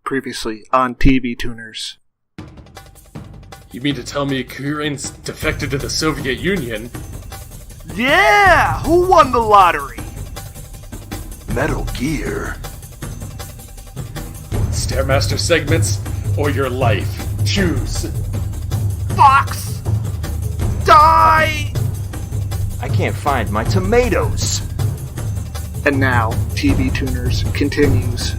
Previously on TV Tuners. You mean to tell me Kurain's defected to the Soviet Union? Yeah! Who won the lottery? Metal Gear. Stairmaster segments or your life? Choose. Fox! Die! I can't find my tomatoes. And now, TV Tuners continues.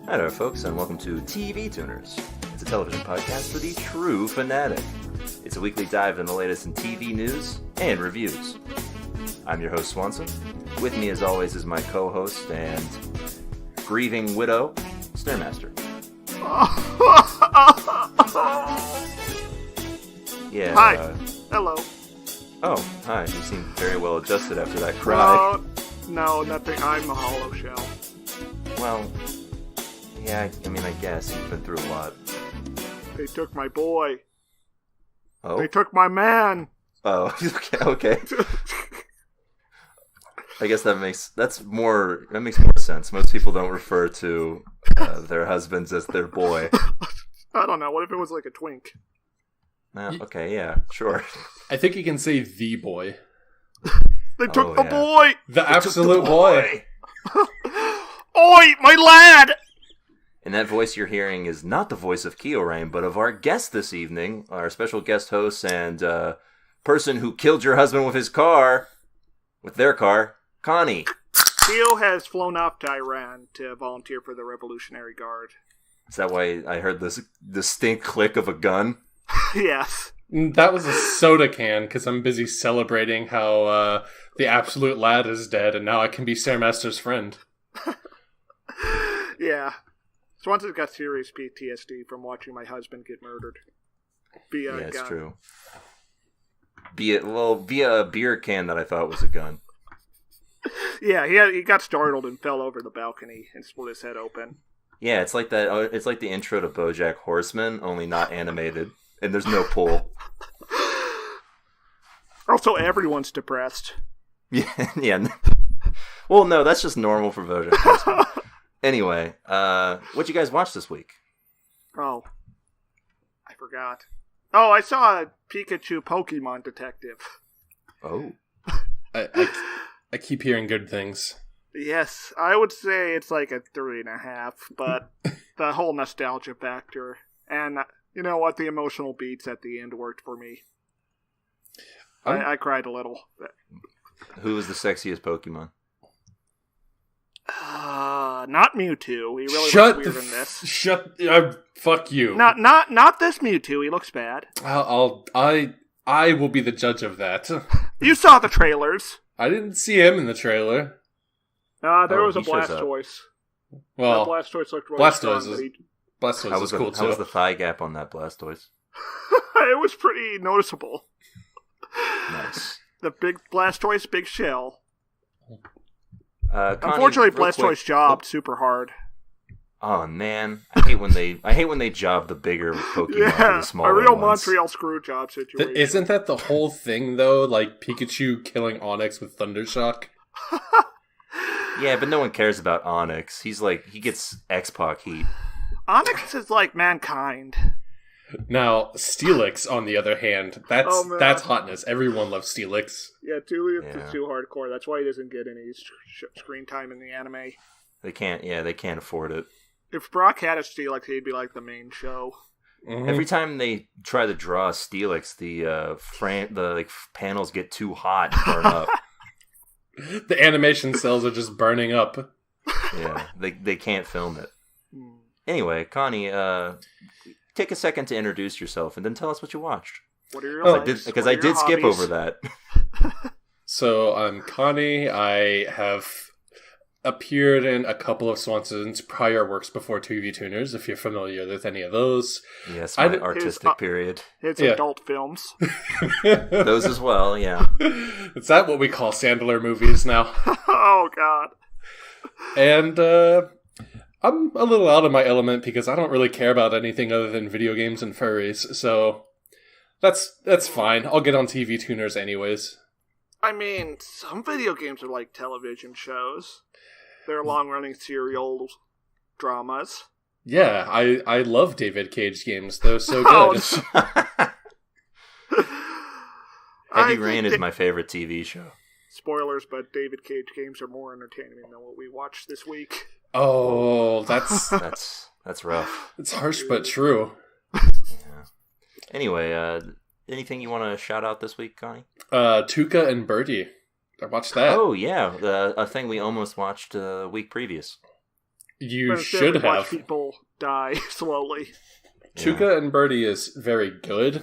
Hi there, folks, and welcome to TV Tuners. It's a television podcast for the true fanatic. It's a weekly dive in the latest in TV news and reviews. I'm your host, Swanson. With me, as always, is my co-host and grieving widow, Stairmaster. Yeah. Hi. Hello. Oh, hi. You seem very well adjusted after that cry. No, nothing. I'm a hollow shell. Well, yeah, I mean, I guess you've been through a lot. They took my boy. Oh? They took my man. Oh, okay. I guess that makes more sense. Most people don't refer to their husbands as their boy. I don't know. What if it was like a twink? Okay, yeah, sure. I think you can say the boy. They took the boy. The absolute boy. Oi, my lad! And that voice you're hearing is not the voice of Kyorain, but of our guest this evening, our special guest host and person who killed your husband with their car, Connie. Kyo has flown off to Iran to volunteer for the Revolutionary Guard. Is that why I heard this distinct click of a gun? Yes. That was a soda can, because I'm busy celebrating how the absolute lad is dead, and now I can be Stairmaster's friend. Yeah. Swanson's got serious PTSD from watching my husband get murdered. Via a gun. It's true. Via a beer can that I thought was a gun. Yeah, he got startled and fell over the balcony and split his head open. Yeah, it's like that. It's like the intro to BoJack Horseman, only not animated, and there's no pull. Also, everyone's depressed. Yeah. Well, no, that's just normal for BoJack Horseman. Anyway, what'd you guys watch this week? Oh, I forgot. Oh, I saw a Pikachu Pokemon Detective. Oh. I keep hearing good things. Yes, I would say it's like a 3.5, but the whole nostalgia factor. And you know what? The emotional beats at the end worked for me. I cried a little. Who was the sexiest Pokemon? Not Mewtwo. He really looks weird in this. Fuck you. Not this Mewtwo. He looks bad. I will be the judge of that. You saw the trailers. I didn't see him in the trailer. There was a Blastoise. Well, that Blastoise looked really strong. Blastoise was cool too. How was the thigh gap on that Blastoise? It was pretty noticeable. Nice. The big Blastoise, big shell. Connie, unfortunately, Blastoise jobbed super hard. Oh man, I hate when they job the bigger Pokemon for the smaller ones. A real Montreal screw job situation. Isn't that the whole thing though? Like Pikachu killing Onix with Thundershock? Yeah, but no one cares about Onix. He gets X-Pac heat. Onix is like mankind. Now, Steelix, on the other hand, that's hotness. Everyone loves Steelix. Yeah, Steelix is too hardcore. That's why he doesn't get any screen time in the anime. They can't afford it. If Brock had a Steelix, he'd be like the main show. Mm-hmm. Every time they try to draw a Steelix, the panels get too hot and burn up. The animation cells are just burning up. Yeah, they can't film it. Anyway, Connie, take a second to introduce yourself and then tell us what you watched. What are your lives? Because I did skip over that. So I'm Connie. I have appeared in a couple of Swanson's prior works before TV Tuners, if you're familiar with any of those. Yes, my artistic period. His adult films. Those as well, yeah. Is that what we call Sandler movies now? Oh, God. And I'm a little out of my element because I don't really care about anything other than video games and furries, so that's fine. I'll get on TV Tuners anyways. I mean, some video games are like television shows. They're long-running serial dramas. Yeah, I love David Cage games. They're so good. Heavy Rain is my favorite TV show. Spoilers, but David Cage games are more entertaining than what we watched this week. Oh, that's rough. It's harsh but true. Yeah. Anyway, anything you want to shout out this week, Connie? Tuca and Birdie. I watched that. Oh, yeah. A thing we almost watched a week previous. You should have. Watch people die slowly. Tuca and Birdie is very good.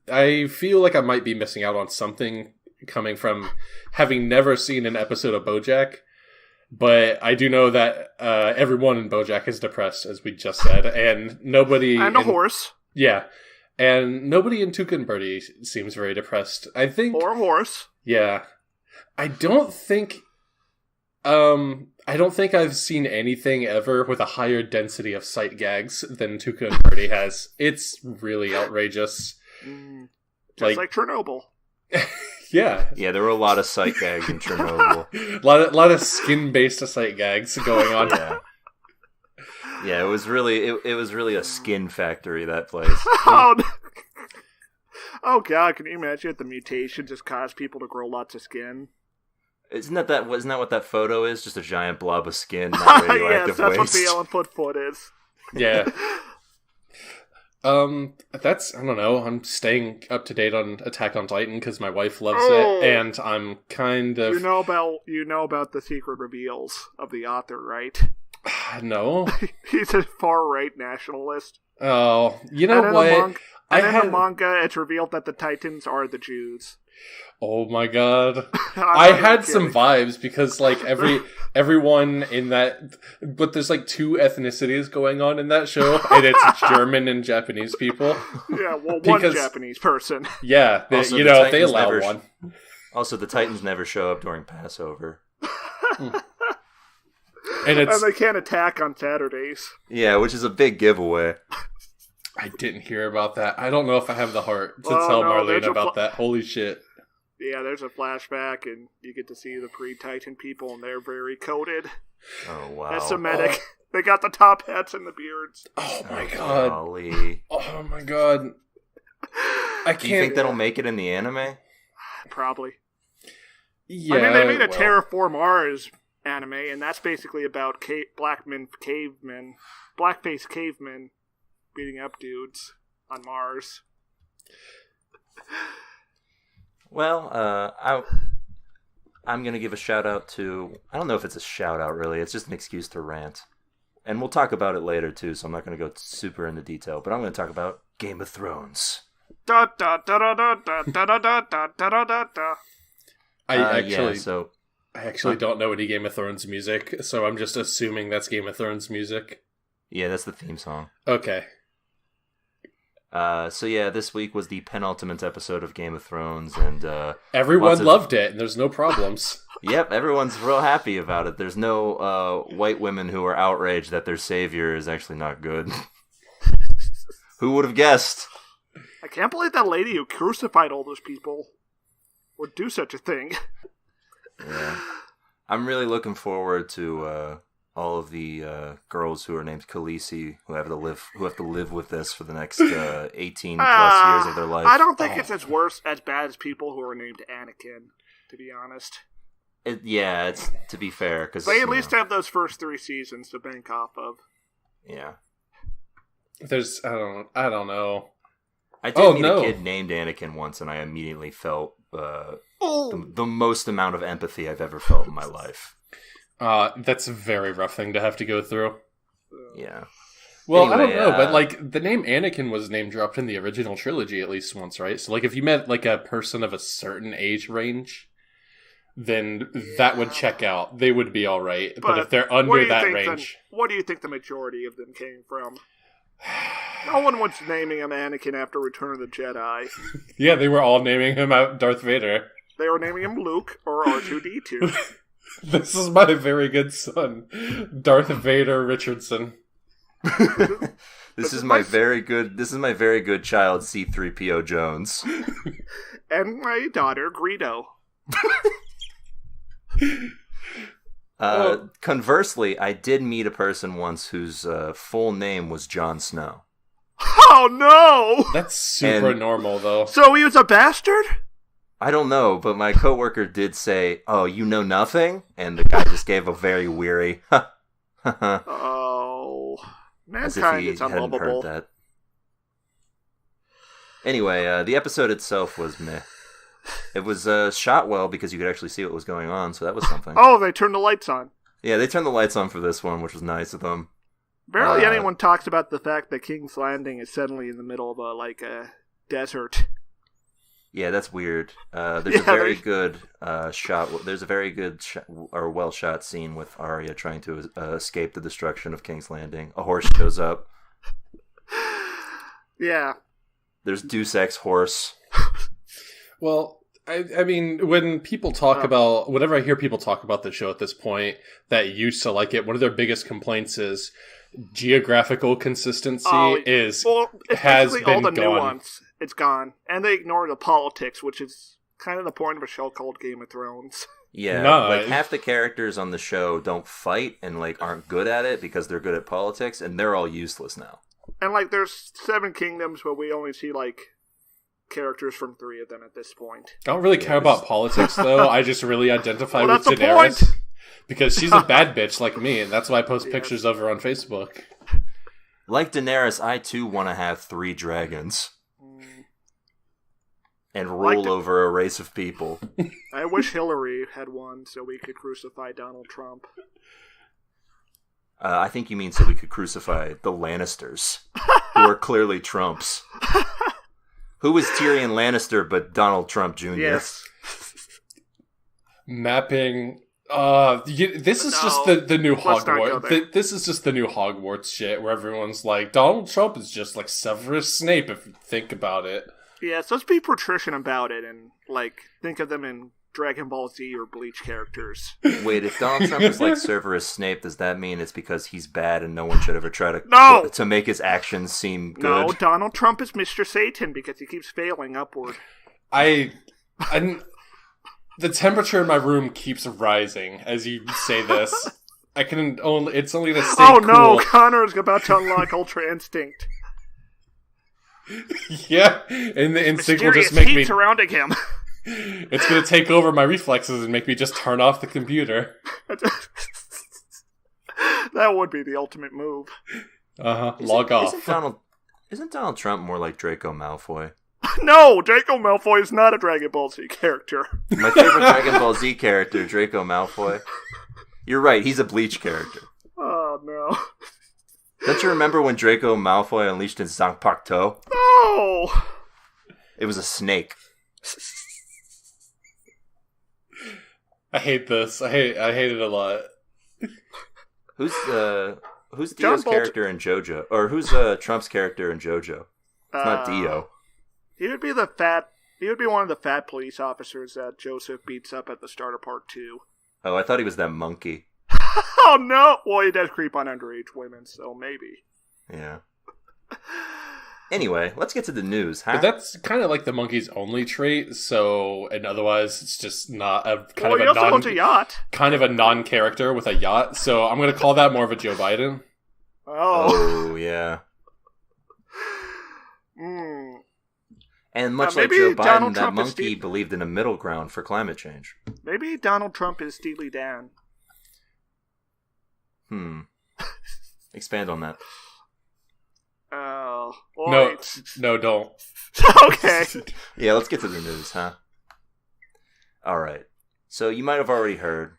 I feel like I might be missing out on something coming from having never seen an episode of BoJack, but I do know that everyone in BoJack is depressed, as we just said, and nobody... And a horse. Yeah. And nobody in Tuca and Birdie seems very depressed. I think... Or a horse. Yeah. I don't think I've seen anything ever with a higher density of sight gags than Tuca and Birdie has. It's really outrageous. Just like Chernobyl. Yeah. Yeah, there were a lot of sight gags in Chernobyl. a lot of skin-based sight gags going on. Yeah. Yeah, it was really a skin factory, that place. Oh, no. Oh, God, can you imagine if the mutation just caused people to grow lots of skin? Isn't that what that photo is? Just a giant blob of skin, not radioactive yes, that's waste. what the Ellen foot is. Yeah. That's, I don't know, I'm staying up to date on Attack on Titan because my wife loves it, and I'm kind of... You know about the secret reveals of the author, right? No. He's a far-right nationalist. Oh, you know what? In the manga, it's revealed that the Titans are the Jews. Oh my god. I had some vibes because, like, everyone in that... But there's, like, two ethnicities going on in that show, and it's German and Japanese people. Yeah, well, one Japanese person. Yeah, they allow one. Also, the Titans never show up during Passover. And they can't attack on Saturdays. Yeah, which is a big giveaway. I didn't hear about that. I don't know if I have the heart to tell Marlene about that. Holy shit. Yeah, there's a flashback, and you get to see the pre-Titan people, and they're very coded. Oh, wow. That's Semitic. Oh. They got the top hats and the beards. Oh, my god. Golly. Oh, my god. I can't... Do you think that'll make it in the anime? Probably. Yeah. I mean, they made a Terraform Mars anime, and that's basically about blackface cavemen beating up dudes on Mars. Well, I'm going to give a shout out to... I don't know if it's a shout out, really. It's just an excuse to rant. And we'll talk about it later, too, so I'm not going to go super into detail. But I'm going to talk about Game of Thrones. Da da da da da da da da da da da da da. I actually don't know any Game of Thrones music, so I'm just assuming that's Game of Thrones music. Yeah, that's the theme song. Okay. So yeah, this week was the penultimate episode of Game of Thrones, and everyone loved it, and there's no problems. Yep, everyone's real happy about it. There's no white women who are outraged that their savior is actually not good. Who would have guessed? I can't believe that lady who crucified all those people would do such a thing. Yeah, I'm really looking forward to all of the girls who are named Khaleesi who have to live with this for the next 18 plus years of their life. I don't think it's as bad as people who are named Anakin, to be honest. It's to be fair, because they at least have those first 3 seasons to bank off of. Yeah, there's I don't know. I did meet a kid named Anakin once, and I immediately felt the most amount of empathy I've ever felt in my life. That's a very rough thing to have to go through. Yeah. Well, anyway, I don't know, but like the name Anakin was name dropped in the original trilogy at least once, right? So like if you met like a person of a certain age range, then that would check out. They would be all right. But if they're what under that range... what do you think the majority of them came from? No one was naming him Anakin after Return of the Jedi. Yeah, they were all naming him out Darth Vader. They were naming him Luke or R2-D2. This is my very good son, Darth Vader Richardson. This is my very good child, C-3PO Jones. And my daughter, Greedo. Conversely, I did meet a person once whose full name was Jon Snow. Oh, no! That's super normal, though. So he was a bastard? I don't know, but my coworker did say, "Oh, you know nothing?" And the guy just gave a very weary, Oh, as if mankind he is hadn't unlovable. heard that. Anyway, the episode itself was meh. It was shot well because you could actually see what was going on, so that was something. Oh, they turned the lights on. Yeah, they turned the lights on for this one, which was nice of them. Barely anyone talks about the fact that King's Landing is suddenly in the middle of a desert. Yeah, that's weird. There's a very good shot. There's a very good or well shot scene with Arya trying to escape the destruction of King's Landing. A horse shows up. Yeah. There's Deus Ex horse. Well, I mean, when people talk about, whenever I hear people talk about the show at this point that used to like it, one of their biggest complaints is geographical consistency has been all the gone. nuance. It's gone. And they ignore the politics, which is kind of the point of a show called Game of Thrones. Yeah, half the characters on the show don't fight and aren't good at it because they're good at politics, and they're all useless now. And there's 7 kingdoms, but we only see characters from 3 of them at this point. I don't really care about politics, though. I just really identify with Daenerys. That's the point. Because she's a bad bitch like me, and that's why I post pictures of her on Facebook. Like Daenerys, I too want to have 3 dragons. And rule over a race of people. I wish Hillary had won so we could crucify Donald Trump. I think you mean so we could crucify the Lannisters, who are clearly Trumps. Who is Tyrion Lannister but Donald Trump Jr.? Yes. Mapping... this is just the new Hogwarts. This is just the new Hogwarts shit where everyone's like, Donald Trump is just like Severus Snape if you think about it. Yeah, so let's be patrician about it and think of them in Dragon Ball Z or Bleach characters. Wait, if Donald Trump is like Severus Snape, does that mean it's because he's bad and no one should ever try to make his actions seem good? No, Donald Trump is Mr. Satan because he keeps failing upward. The temperature in my room keeps rising as you say this. It's only to stay cool. Oh no, Connor is about to unlock Ultra Instinct. Yeah, and the instinct will just make me surrounding him. It's going to take over my reflexes and make me just turn off the computer. That would be the ultimate move. Log off. Isn't Donald Trump more like Draco Malfoy? No, Draco Malfoy is not a Dragon Ball Z character. My favorite Dragon Ball Z character, Draco Malfoy. You're right, he's a Bleach character. Oh no. Don't you remember when Draco Malfoy unleashed his Zanpakuto? No! It was a snake. I hate this. I hate it a lot. Who's Dio's character in JoJo? Or who's Trump's character in JoJo? It's not Dio. He would be one of the fat police officers that Joseph beats up at the start of part 2. Oh, I thought he was that monkey. Oh no! Well, he does creep on underage women, so maybe. Yeah. Anyway, let's get to the news, huh? But that's kind of like the monkey's only trait, and otherwise it's just not a kind of a yacht. Kind of a non-character with a yacht, so I'm going to call that more of a Joe Biden. Oh yeah. And much like Joe Biden, that monkey believed in a middle ground for climate change. Maybe Donald Trump is Steely Dan. Expand on that. Oh. No, don't. Okay. Yeah, let's get to the news, huh? Alright. So you might have already heard,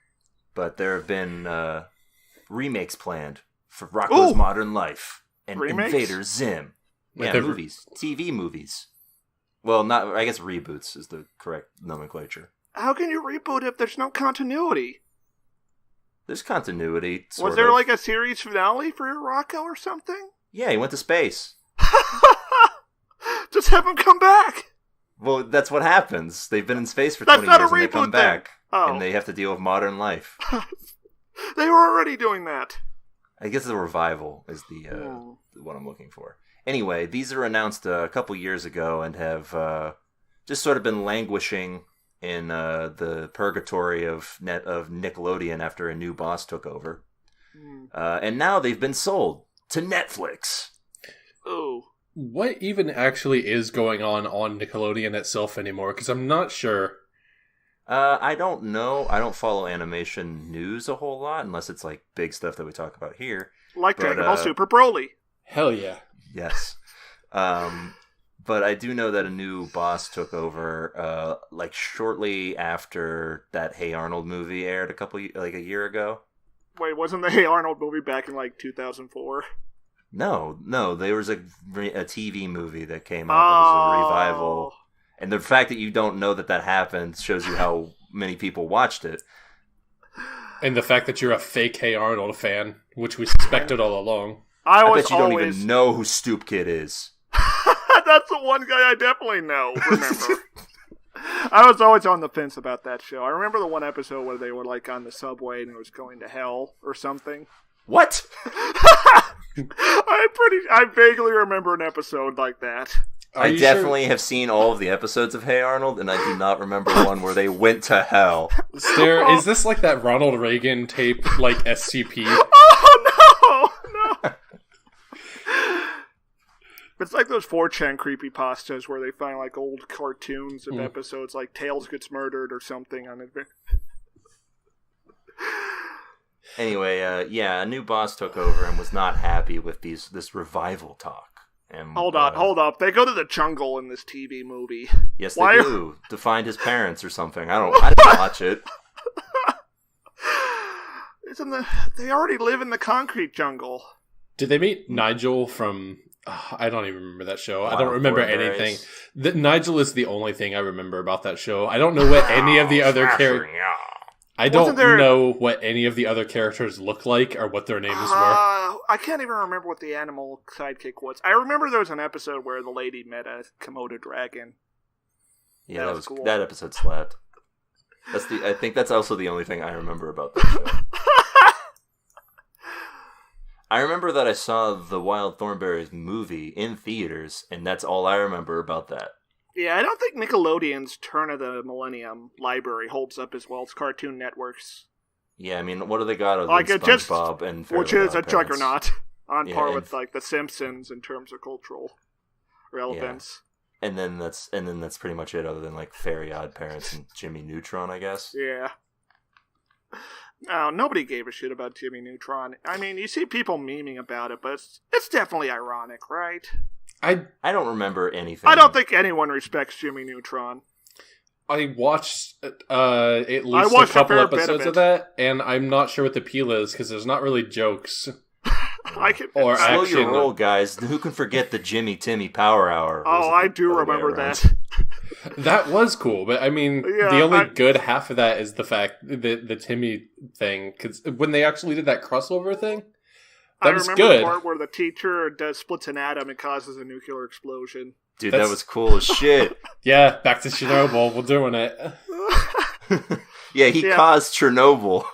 but there have been remakes planned for Rocko's Modern Life and Invader Zim. Yeah, movies. TV movies. Well, I guess reboots is the correct nomenclature. How can you reboot if there's no continuity? There's continuity, Was there like a series finale for Rocco or something? Yeah, he went to space. Just have him come back! Well, that's what happens. They've been in space for 20 years and they come back. Oh. And they have to deal with modern life. They were already doing that. I guess the revival is the what I'm looking for. Anyway, these are announced a couple years ago and have just sort of been languishing in the purgatory of Nickelodeon after a new boss took over. And now they've been sold to Netflix. Oh. What even actually is going on Nickelodeon itself anymore? Because I'm not sure. I don't know. I don't follow animation news a whole lot, unless it's like big stuff that we talk about here. Like Dragon Ball Super Broly. Hell yeah. Yes. But I do know that a new boss took over, like shortly after that Hey Arnold movie aired a year ago. Wait, wasn't the Hey Arnold movie back in like 2004? No, there was a TV movie that came out that was a revival. And the fact that you don't know that happened shows you how many people watched it. And the fact that you're a fake Hey Arnold fan, which we suspected all along. I bet you don't even know who Stoop Kid is. That's the one guy I definitely know, remember. I was always on the fence about that show. I remember the one episode where they were like on the subway and it was going to hell or something. What? I vaguely remember an episode like that. I definitely have seen all of the episodes of Hey Arnold, and I do not remember one where they went to hell. Is this like that Ronald Reagan tape, like SCP? Oh, no! It's like those 4chan creepypastas where they find like old cartoons of episodes, like Tails gets murdered or something on it. Anyway, a new boss took over and was not happy with this revival talk. And, hold up. They go to the jungle in this TV movie. Yes, they do. To find his parents or something. I didn't watch it. They already live in the concrete jungle. Did they meet Nigel from... I don't even remember that show. I don't remember anything. Nigel is the only thing I remember about that show. I don't know what any of the other characters... I don't know what any of the other characters look like or what their names were. I can't even remember what the animal sidekick was. I remember there was an episode where the lady met a Komodo dragon. Yeah, that was cool. That episode slapped. I think that's also the only thing I remember about that show. I remember that I saw the Wild Thornberrys movie in theaters, and that's all I remember about that. Yeah, I don't think Nickelodeon's Turn of the Millennium library holds up as well as Cartoon Network's. Yeah, I mean, what do they got other than SpongeBob and Fairly which is a Oddparents? juggernaut, on par with like The Simpsons in terms of cultural relevance. Yeah. And then that's pretty much it, other than like Fairly Oddparents and Jimmy Neutron, I guess. Yeah. No, nobody gave a shit about Jimmy Neutron. I mean, you see people memeing about it, but it's definitely ironic, right? I don't remember anything. I don't think anyone respects Jimmy Neutron. I watched at least a couple episodes of that, and I'm not sure what the appeal is, because there's not really jokes. Or slow your roll, guys. Who can forget the Jimmy Timmy Power Hour? Oh, I do remember that. That was cool, but I mean, the only good half of that is the fact that the Timmy thing, because when they actually did that crossover thing, that was good. I remember the part where the teacher splits an atom and causes a nuclear explosion. Dude, that was cool as shit. Yeah, back to Chernobyl. We're doing it. Yeah, he caused Chernobyl.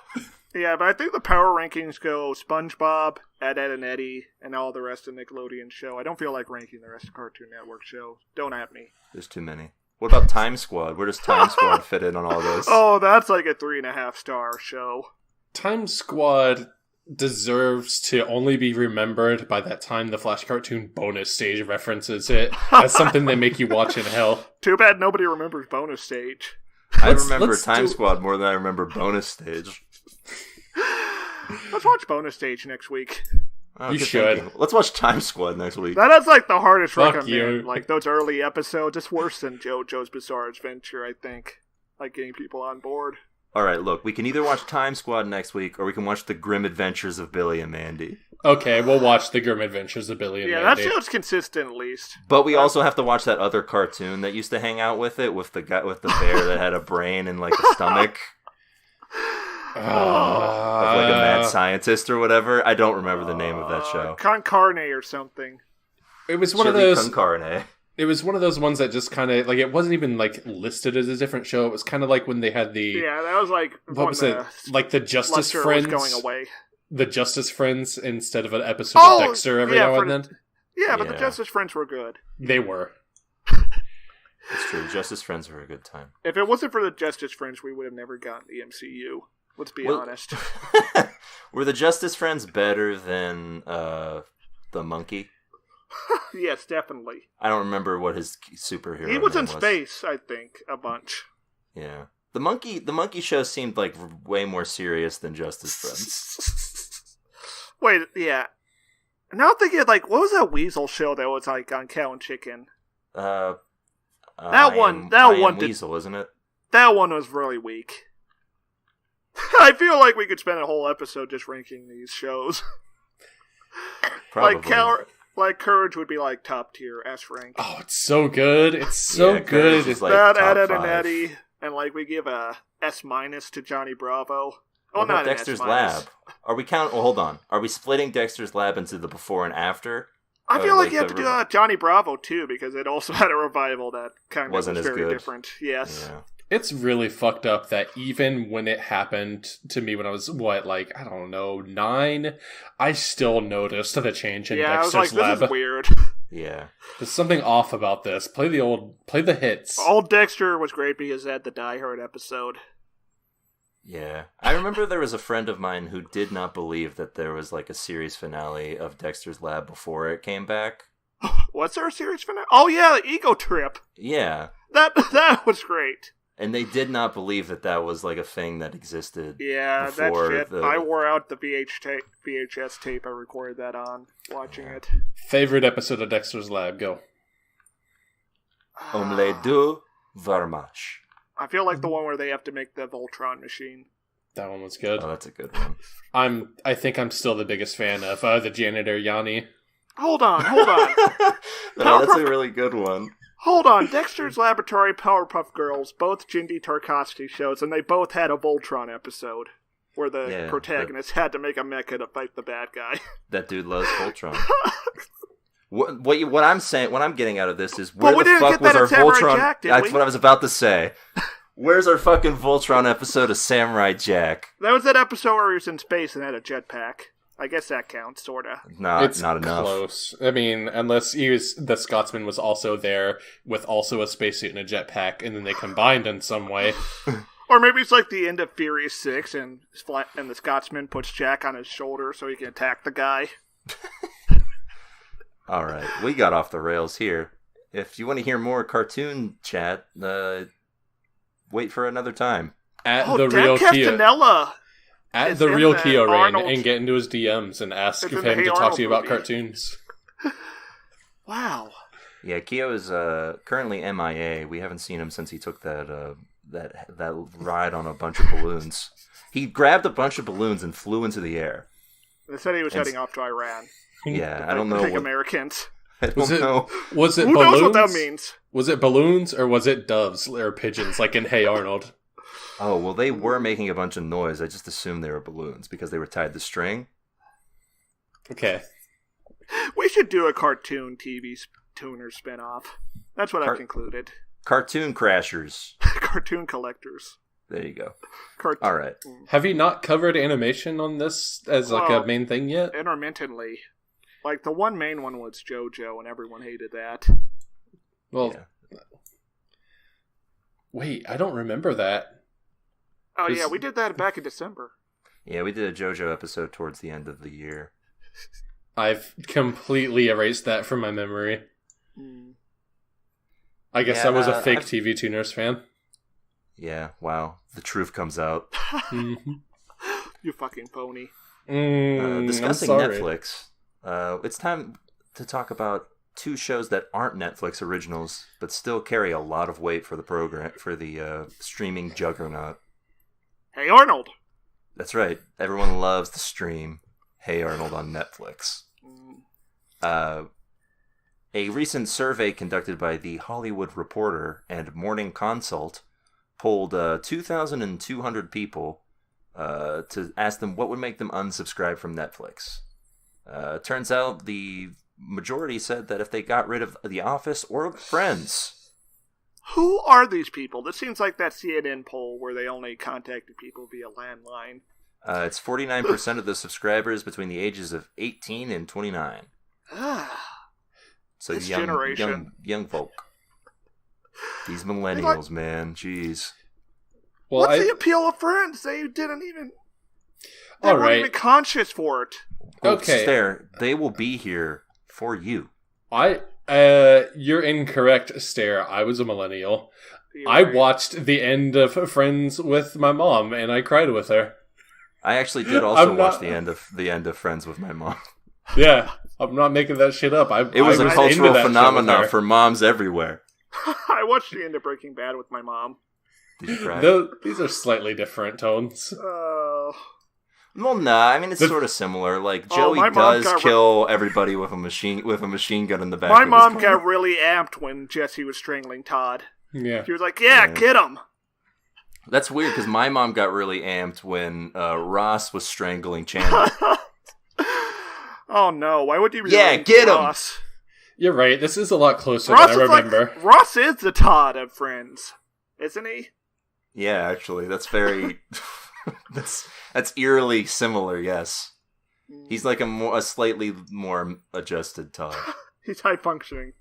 Yeah, but I think the power rankings go SpongeBob, Ed, Edd and Eddy, and all the rest of Nickelodeon show. I don't feel like ranking the rest of Cartoon Network show. Don't at me. There's too many. What about Time Squad? Where does Time Squad fit in on all this? Oh, that's like a 3.5-star show. Time Squad deserves to only be remembered by that time the Flash cartoon bonus stage references it as something they make you watch in hell. Too bad nobody remembers bonus stage. I remember Time Squad more than I remember bonus stage. Let's watch bonus stage next week. You should. Thinking. Let's watch Time Squad next week. That is like the hardest Fuck recommend. You. Like those early episodes, it's worse than JoJo's Bizarre Adventure, I think. Like getting people on board. Alright, look, we can either watch Time Squad next week, or we can watch The Grim Adventures of Billy and Mandy. Okay, we'll watch The Grim Adventures of Billy and Yeah, Mandy. that show's consistent at least. But we also have to watch that other cartoon that used to hang out with it, with the guy with the bear that had a brain and like a stomach. Of like a mad scientist or whatever. I don't remember the name of that show. Con Carne or something. It was one Chili of those. con carne. It was one of those ones that just kind of like it wasn't even like listed as a different show. It was kind of like when they had the Yeah, that was like what was it like the Justice Lester Friends was going away. The Justice Friends instead of an episode of Dexter every now and then. Yeah, but the Justice Friends were good. They were. It's true. Justice Friends were a good time. If it wasn't for the Justice Friends, we would have never gotten the MCU. Let's be honest. Were the Justice Friends better than the monkey? Yes, definitely. I don't remember what his superhero He was name in space, I think, a bunch. Yeah. The monkey show seemed like way more serious than Justice Friends. Wait, yeah. Now I'm thinking, like, what was that weasel show that was, like, on Cow and Chicken? That one Weasel, isn't it? That one was really weak. I feel like we could spend a whole episode just ranking these shows. Probably. Like Courage would be like top tier S rank. Oh, it's so good! It's so good. Is like that top Ed and 5. Eddie, and like we give a S- to Johnny Bravo. What about Dexter's Lab? Are we hold on. Are we splitting Dexter's Lab into the before and after? I feel like you have to do Johnny Bravo too, because it also had a revival that kind of wasn't was as very good. different. Yes. Yeah. It's really fucked up that even when it happened to me when I was, 9, I still noticed the change in Dexter's I was like, Lab. this is weird. Yeah. There's something off about this. Play the hits. Old Dexter was great because it had the Die Hard episode. Yeah. I remember there was a friend of mine who did not believe that there was like a series finale of Dexter's Lab before it came back. What's our series finale? Oh yeah, the Ego Trip. Yeah. That was great. And they did not believe that was like a thing that existed. Yeah, that shit. I wore out the VHS tape I recorded that on, watching it. Favorite episode of Dexter's Lab, go. Omelette du Varmash. I feel like the one where they have to make the Voltron machine. That one was good. Oh, that's a good one. I think I'm still the biggest fan of the janitor Yanni. Hold on. No, that's a really good one. Hold on, Dexter's Laboratory, Powerpuff Girls, both Jindy Tarkovsky shows, and they both had a Voltron episode where the protagonist had to make a mecha to fight the bad guy. That dude loves Voltron. What I'm saying, what I'm getting out of this is where the fuck was our Voltron? That's what I was about to say. Where's our fucking Voltron episode of Samurai Jack? That was that episode where he was in space and had a jetpack. I guess that counts, sorta. Not enough. Close. I mean, unless the Scotsman was also there with also a spacesuit and a jetpack, and then they combined in some way. Or maybe it's like the end of Furious 6, and the Scotsman puts Jack on his shoulder so he can attack the guy. All right, we got off the rails here. If you want to hear more cartoon chat, wait for another time. At Dan the real Castanella. At the real Kyoran and get into his DMs and ask him to talk to you about cartoons. Wow. Yeah, Kyo is currently MIA. We haven't seen him since he took that ride on a bunch of balloons. He grabbed a bunch of balloons and flew into the air. They said he was heading off to Iran. Yeah, I don't know. Americans. I don't know. Was it Who balloons? knows what that means? Was it balloons or was it doves or pigeons like in Hey Arnold? Oh, well, they were making a bunch of noise. I just assumed they were balloons because they were tied to string. Okay. We should do a cartoon TV tuner spinoff. That's what I've concluded. Cartoon crashers. Cartoon collectors. There you go. All right. Have you not covered animation on this as a main thing yet? Intermittently. Like, the one main one was JoJo, and everyone hated that. Well, wait, I don't remember that. Oh, yeah, we did that back in December. Yeah, we did a JoJo episode towards the end of the year. I've completely erased that from my memory. I guess I was a fake TV Tuners fan. Yeah, wow. The truth comes out. You fucking pony. Discussing Netflix, it's time to talk about two shows that aren't Netflix originals, but still carry a lot of weight for the program, for the streaming juggernaut. Hey Arnold! That's right. Everyone loves to stream. Hey Arnold on Netflix. A recent survey conducted by The Hollywood Reporter and Morning Consult polled 2,200 people to ask them what would make them unsubscribe from Netflix. Turns out the majority said that if they got rid of The Office or Friends. Who are these people? This seems like that CNN poll where they only contacted people via landline. It's 49% of the subscribers between the ages of 18 and 29. So this generation. Young folk. These millennials, man. Jeez. Well, What's the appeal of Friends? They didn't even... They All weren't right. even conscious for it. Okay. Stair, they will be here for you. You're incorrect, Stair. I was a millennial. I watched the end of Friends with my mom, and I cried with her. I actually did also watch the end of Friends with my mom. Yeah, I'm not making that shit up. It was a cultural phenomenon for moms everywhere. I watched the end of Breaking Bad with my mom. Did you cry? These are slightly different tones. Well, nah. I mean, it's sort of similar. Like Joey does kill everybody with a machine gun in the back. My mom got really amped when Jesse was strangling Todd. Yeah, she was like, "Yeah, get him." That's weird because my mom got really amped when Ross was strangling Chandler. Oh no! Why would you? Get Ross? him. You're right. This is a lot closer than I remember. Ross is the Todd of Friends, isn't he? Yeah, actually, that's very. That's eerily similar. Yes, he's like a slightly more adjusted Todd. He's high functioning.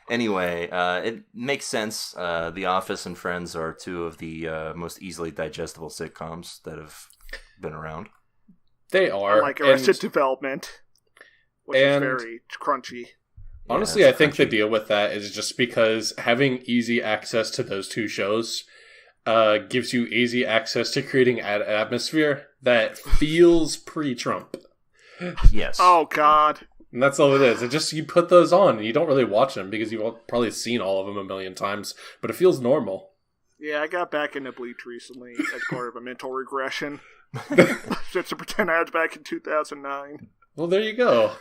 Anyway, it makes sense. The Office and Friends are two of the most easily digestible sitcoms that have been around. They are. Like Arrested Development, which is very crunchy. Honestly, I think the deal with that is just because having easy access to those two shows gives you easy access to creating an atmosphere that feels pre-Trump. Yes. Oh, God. And that's all it is. It just, you put those on and you don't really watch them because you've probably seen all of them a million times, but it feels normal. Yeah, I got back into Bleach recently as part of a mental regression. Just to pretend I was back in 2009. Well, there you go.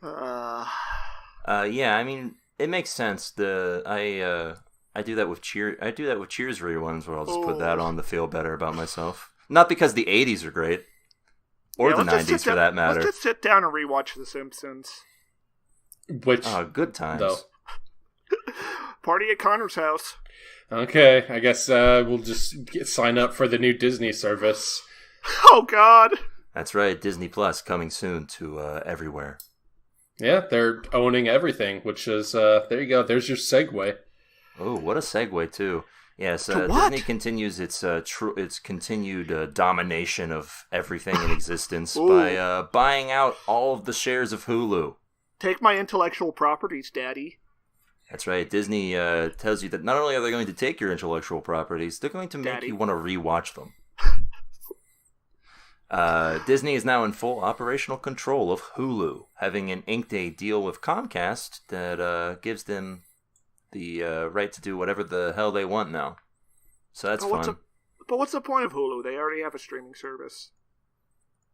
Yeah, I mean, it makes sense. I do that with Cheers reruns where I'll just put that on to feel better about myself. Not because the 80s are great. Or the 90s, for that matter. Let's just sit down and rewatch The Simpsons. Which, good times. Though. Party at Connor's house. Okay, I guess we'll just sign up for the new Disney service. Oh, God. That's right, Disney Plus coming soon to everywhere. Yeah, they're owning everything, which is, there you go, there's your segue. Oh, what a segue, too. Yes, Disney continues its continued domination of everything in existence by buying out all of the shares of Hulu. Take my intellectual properties, Daddy. That's right. Disney tells you that not only are they going to take your intellectual properties, they're going to make you want to rewatch them. Disney is now in full operational control of Hulu, having inked a deal with Comcast that gives them the right to do whatever the hell they want now. So that's fun. But what's the point of Hulu? They already have a streaming service.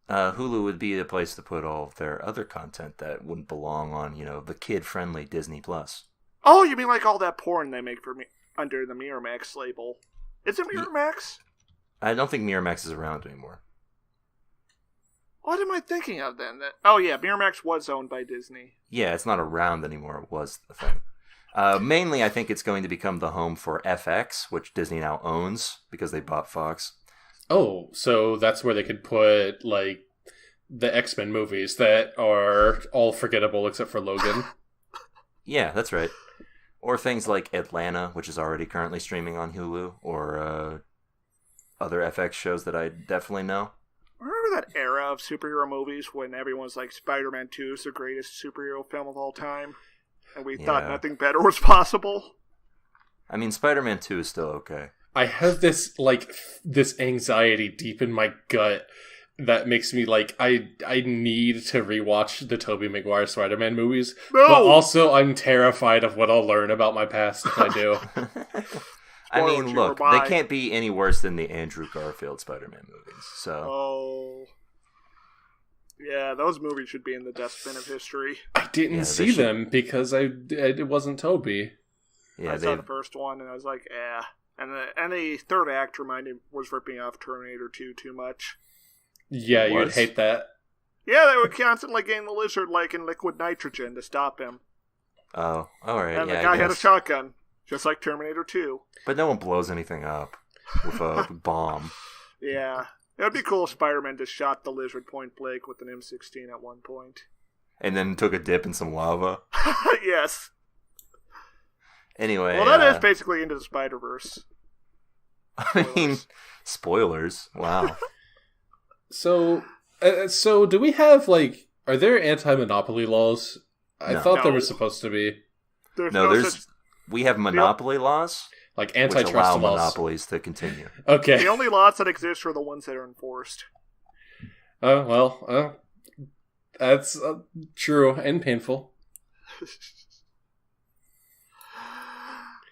Hulu would be a place to put all of their other content that wouldn't belong on, the kid-friendly Disney Plus. Oh, you mean like all that porn they make for me under the Miramax label? Is it Miramax? I don't think Miramax is around anymore. What am I thinking of then? Miramax was owned by Disney. Yeah, it's not around anymore. It was the thing. Mainly, I think it's going to become the home for FX, which Disney now owns because they bought Fox. Oh, so that's where they could put, like, the X-Men movies that are all forgettable except for Logan. Yeah, that's right. Or things like Atlanta, which is already currently streaming on Hulu, or other FX shows that I definitely know. Remember that era of superhero movies when everyone's like, Spider-Man 2 is the greatest superhero film of all time? And we thought nothing better was possible? I mean, Spider-Man 2 is still okay. I have this anxiety deep in my gut that makes me I need to rewatch the Tobey Maguire Spider-Man movies. No! But also I'm terrified of what I'll learn about my past if I do. I mean, look, they can't be any worse than the Andrew Garfield Spider-Man movies. So, Yeah, those movies should be in the dustbin of history. I didn't see them because it wasn't Toby. Yeah, I saw the first one and I was like, eh. And the third act was ripping off Terminator 2 too much. Yeah, you'd hate that. Yeah, they were constantly getting the lizard in liquid nitrogen to stop him. Oh, alright, and the guy had a shotgun, just like Terminator 2. But no one blows anything up with a bomb. Yeah. It would be cool if Spider-Man just shot the lizard point blank with an M16 at one point. And then took a dip in some lava. Yes. Anyway. Well, that is basically Into the Spider-Verse. I mean, spoilers. Wow. So do we have, are there anti-monopoly laws? I thought there was supposed to be. We have monopoly laws. Like antitrust which allow laws. monopolies to continue. Okay. The only laws that exist are the ones that are enforced. That's true and painful.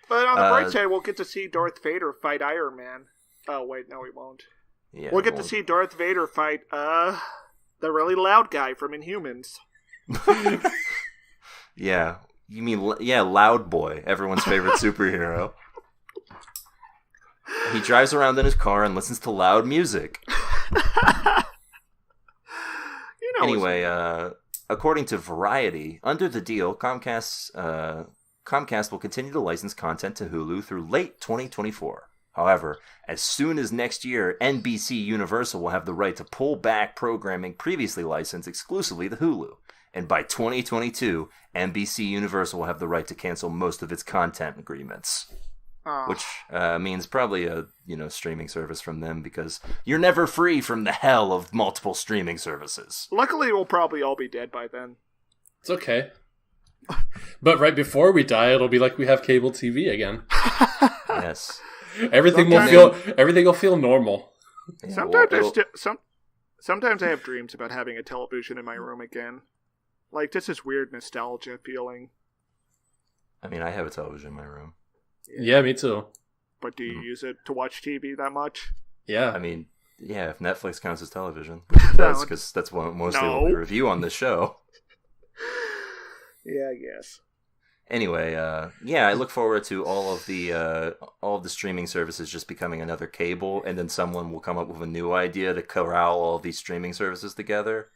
But on the bright side, we'll get to see Darth Vader fight Iron Man. Oh, wait, no, we won't. Yeah, we'll get to see Darth Vader fight, the really loud guy from Inhumans. Yeah. You mean, Loud Boy, everyone's favorite superhero. He drives around in his car and listens to loud music. Anyway, according to Variety, under the deal, Comcast will continue to license content to Hulu through late 2024. However, as soon as next year, NBC Universal will have the right to pull back programming previously licensed exclusively to Hulu. And by 2022, NBC Universal will have the right to cancel most of its content agreements. Which means probably a streaming service from them, because you're never free from the hell of multiple streaming services. Luckily, we'll probably all be dead by then. It's okay. But right before we die, it'll be like we have cable TV again. Yes. Everything will feel normal. Yeah, sometimes I have dreams about having a television in my room again. Like, just this weird nostalgia feeling. I mean, I have a television in my room. Yeah, me too. But do you use it to watch TV that much? Yeah. I mean, yeah, if Netflix counts as television. It does, because that's mostly what we review on this show. Yeah, I guess. Anyway, I look forward to all of the streaming services just becoming another cable, and then someone will come up with a new idea to corral all of these streaming services together.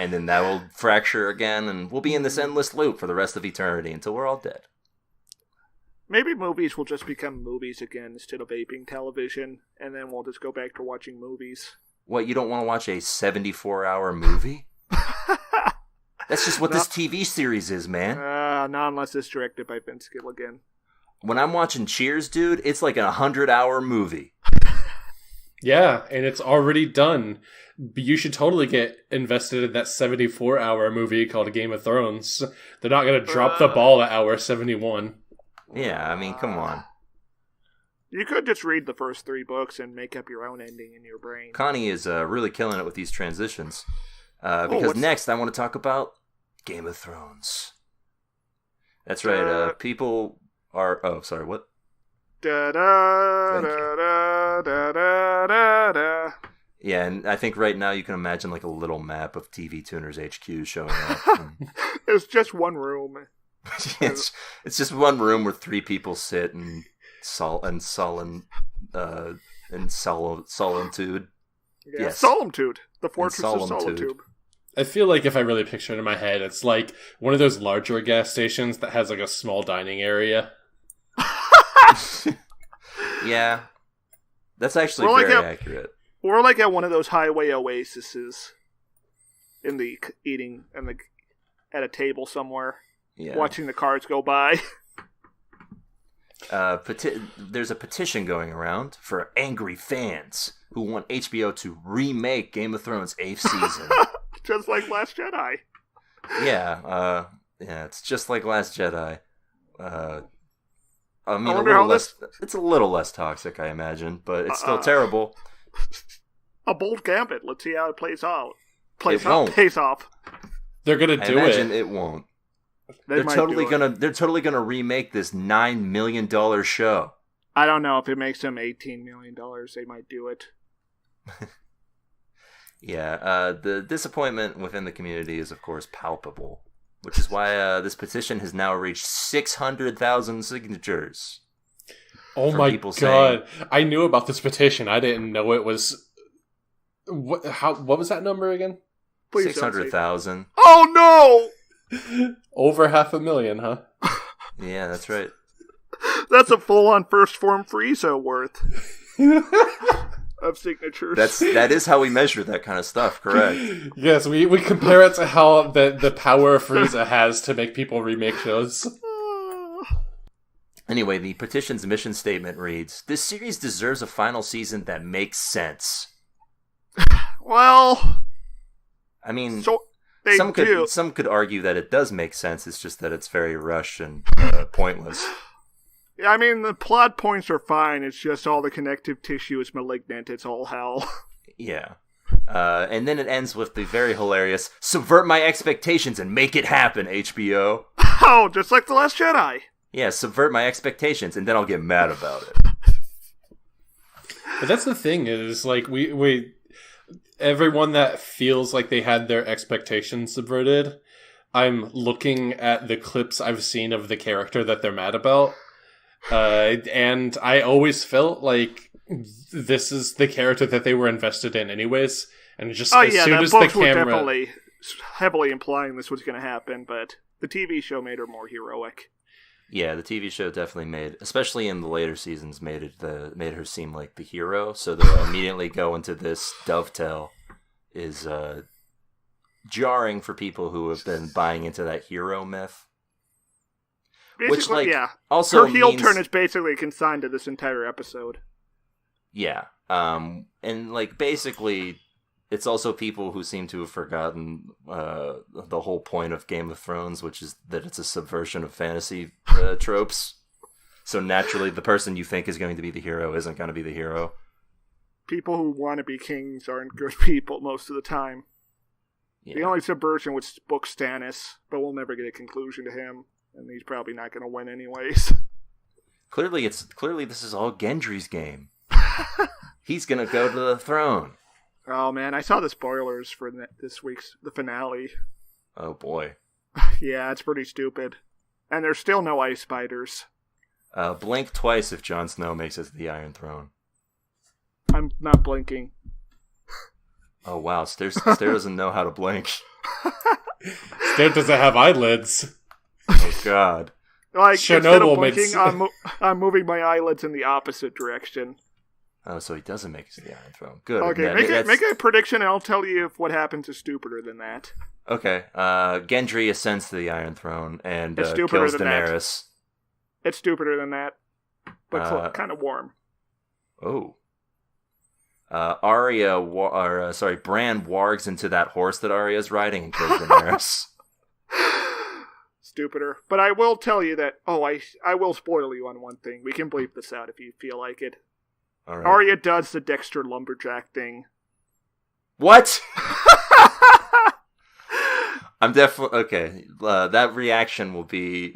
And then that will fracture again, and we'll be in this endless loop for the rest of eternity until we're all dead. Maybe movies will just become movies again instead of vaping television, and then we'll just go back to watching movies. What, you don't want to watch a 74-hour movie? That's just what this TV series is, man. Not unless it's directed by Vince Gilligan. When I'm watching Cheers, dude, it's like a 100-hour movie. Yeah, and it's already done. You should totally get invested in that 74-hour movie called Game of Thrones. They're not going to drop the ball at hour 71. Yeah, I mean, come on. You could just read the first 3 books and make up your own ending in your brain. Connie is really killing it with these transitions. Because next I want to talk about Game of Thrones. That's right, people are... Oh, sorry, what? Da da da da da da da. Yeah, and I think right now you can imagine like a little map of TV Tuners HQ showing up. It's just one room. It's just one room where 3 people sit in solitude. Yes. Solitude. The Fortress of Solitude. I feel like if I really picture it in my head, it's like one of those larger gas stations that has like a small dining area. Yeah. That's actually very accurate. We're like at one of those highway oases at a table somewhere. Yeah. Watching the cars go by. There's a petition going around for angry fans who want HBO to remake Game of Thrones 8th season. Just like Last Jedi. Yeah, it's just like Last Jedi. I mean, it's a little less toxic, I imagine, but it's still terrible. A bold gambit. Let's see how it plays out. Pays off. They're gonna do it. I imagine it won't. They're totally gonna remake this $9 million show. I don't know if it makes them $18 million. They might do it. Yeah, the disappointment within the community is, of course, palpable, which is why this petition has now reached 600,000 signatures. Oh my god! I knew about this petition. I didn't know it was. What was that number again? 600,000. Oh no! Over 500,000, huh? Yeah, that's right. That's a full-on first form Frieza worth of signatures. That is how we measure that kind of stuff, correct? Yes, we compare it to how the power Frieza has to make people remake shows. Anyway, the petition's mission statement reads, "This series deserves a final season that makes sense." Well, I mean, so some could argue that it does make sense. It's just that it's very rushed and pointless. Yeah, I mean, the plot points are fine. It's just all the connective tissue is malignant. It's all hell. Yeah. And then it ends with the very hilarious, "Subvert my expectations and make it happen, HBO." Oh, just like The Last Jedi. Yeah, subvert my expectations, and then I'll get mad about it. But that's the thing is, like, we everyone that feels like they had their expectations subverted, I'm looking at the clips I've seen of the character that they're mad about, and I always felt like this is the character that they were invested in anyways, and just as soon as the camera... were definitely heavily implying this was going to happen, but the TV show made her more heroic. Yeah, the TV show definitely made, especially in the later seasons, made her seem like the hero. So to immediately go into this dovetail is jarring for people who have been buying into that hero myth. Basically, which, like, yeah. Also her heel means, turn is basically consigned to this entire episode. Yeah, and like basically, it's also people who seem to have forgotten the whole point of Game of Thrones, which is that it's a subversion of fantasy tropes. So naturally, the person you think is going to be the hero isn't going to be the hero. People who want to be kings aren't good people most of the time. Yeah. The only subversion was book Stannis, but we'll never get a conclusion to him, and he's probably not going to win anyways. Clearly this is all Gendry's game. He's going to go to the throne. Oh man, I saw the spoilers for this week's the finale. Oh boy. Yeah, it's pretty stupid. And there's still no ice spiders. Blink twice if Jon Snow makes it to the Iron Throne. I'm not blinking. Oh wow, Stair doesn't know how to blink. Stair doesn't have eyelids. Oh god. Like, Chernobyl instead of blinking, I'm moving my eyelids in the opposite direction. Oh, so he doesn't make it to the Iron Throne. Good. Okay, make a prediction and I'll tell you if what happens is stupider than that. Okay. Gendry ascends to the Iron Throne and kills Daenerys. It's stupider than that. But kind of warm. Oh. Bran wargs into that horse that Arya's riding and kills Daenerys. Stupider. But I will tell you that, I will spoil you on one thing. We can bleep this out if you feel like it. All right. Arya does the Dexter lumberjack thing. What? I'm definitely... Okay, that reaction will be...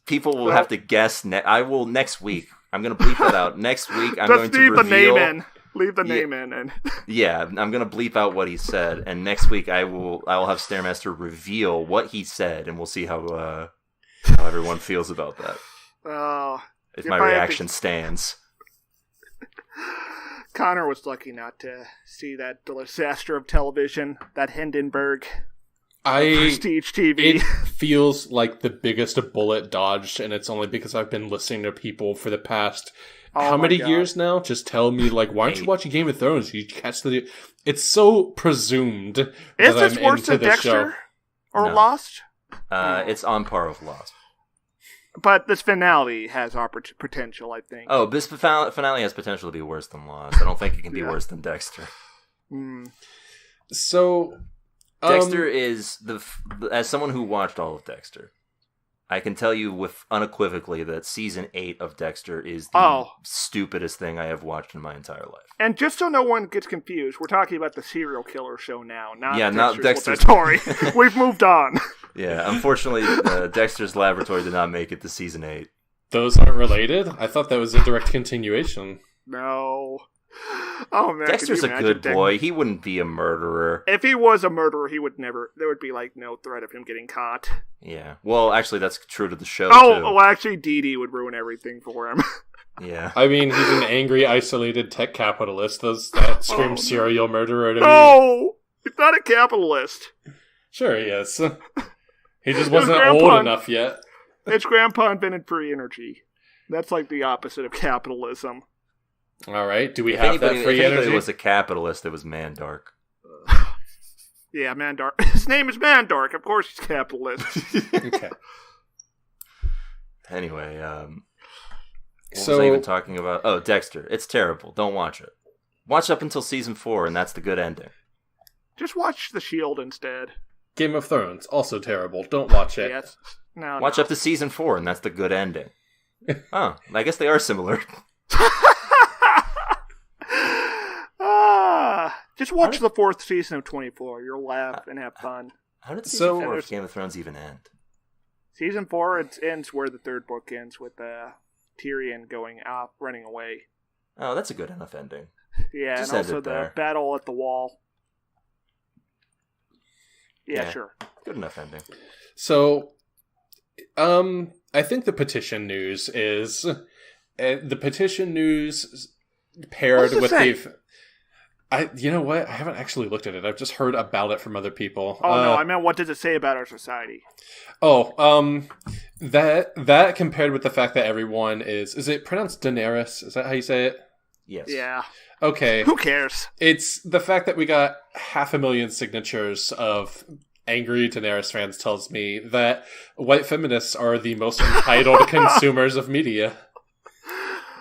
people will have to guess... I will next week. I'm going to bleep it out. Next week, I'm going to reveal... Just leave the name in. Leave the name in. And yeah, I'm going to bleep out what he said. And next week, I will have Stairmaster reveal what he said. And we'll see how everyone feels about that. If my reaction stands. Connor was lucky not to see that disaster of television, that Hindenburg prestige TV. It feels like the biggest bullet dodged, and it's only because I've been listening to people for the past how many years now? Just tell me, like, why aren't you watching Game of Thrones? You catch the... It's so presumed Is that this I'm worse into than the Dexter show. or Lost? It's on par with Lost. But this finale has potential, I think. Oh, this finale has potential to be worse than Lost. I don't think it can be worse than Dexter. So, Dexter is as someone who watched all of Dexter, I can tell you with unequivocally that season 8 of Dexter is the stupidest thing I have watched in my entire life. And just so no one gets confused, we're talking about the serial killer show now, not Dexter's Laboratory. We've moved on. Yeah, unfortunately, Dexter's Laboratory did not make it to season 8. Those aren't related? I thought that was a direct continuation. No. Oh man, Dexter's a good boy. He wouldn't be a murderer. If he was a murderer, he would never. There would be like no threat of him getting caught. Yeah. Well, actually, that's true to the show. Too. Oh, actually, Dee Dee would ruin everything for him. Yeah. I mean, he's an angry, isolated tech capitalist. That screams serial murderer to me. No, he's not a capitalist. Sure, he is. He just wasn't old enough yet. His grandpa invented free energy. That's like the opposite of capitalism. All right. Do we have that free if energy? anybody was a capitalist, it was Mandark. Yeah, Mandark. His name is Mandark. Of course he's capitalist. Okay. Anyway, what was I even talking about? Oh, Dexter. It's terrible. Don't watch it. Watch up until season 4, and that's the good ending. Just watch The Shield instead. Game of Thrones, also terrible. Don't watch it. Yes. No, watch up to season 4, and that's the good ending. Oh, I guess they are similar. Just watch the 4th season of 24. You'll laugh and have fun. How did season 4 of Game of Thrones even end? Season 4, it ends where the 3rd book ends, with Tyrion going out, running away. Oh, that's a good enough ending. Yeah, just and also the battle at the wall. Yeah, sure. Good enough ending. So, I think the petition news is... the petition news paired with the... you know what? I haven't actually looked at it. I've just heard about it from other people. Oh, no, I meant what does it say about our society? Oh, that compared with the fact that everyone is it pronounced Daenerys? Is that how you say it? Yes. Yeah. Okay. Who cares? It's the fact that we got 500,000 signatures of angry Daenerys fans tells me that white feminists are the most entitled consumers of media.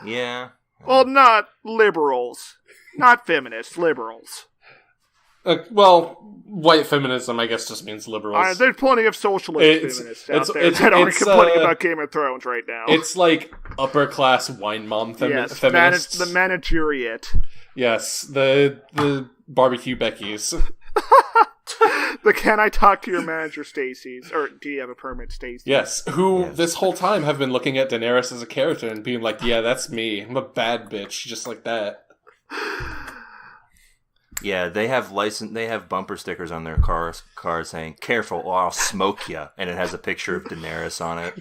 Yeah. Well, not liberals. Not feminists, liberals. Well, white feminism, I guess, just means liberals. There's plenty of socialist feminists out there that are complaining about Game of Thrones right now. It's like upper-class wine mom feminists. The manageriate. Yes, the barbecue Beckys. The can I talk to your manager Stacey's, or do you have a permit Stacey? Yes, this whole time have been looking at Daenerys as a character and being like, yeah, that's me. I'm a bad bitch, just like that. Yeah, they have bumper stickers on their cars saying "Careful, or I'll smoke ya," and it has a picture of Daenerys on it.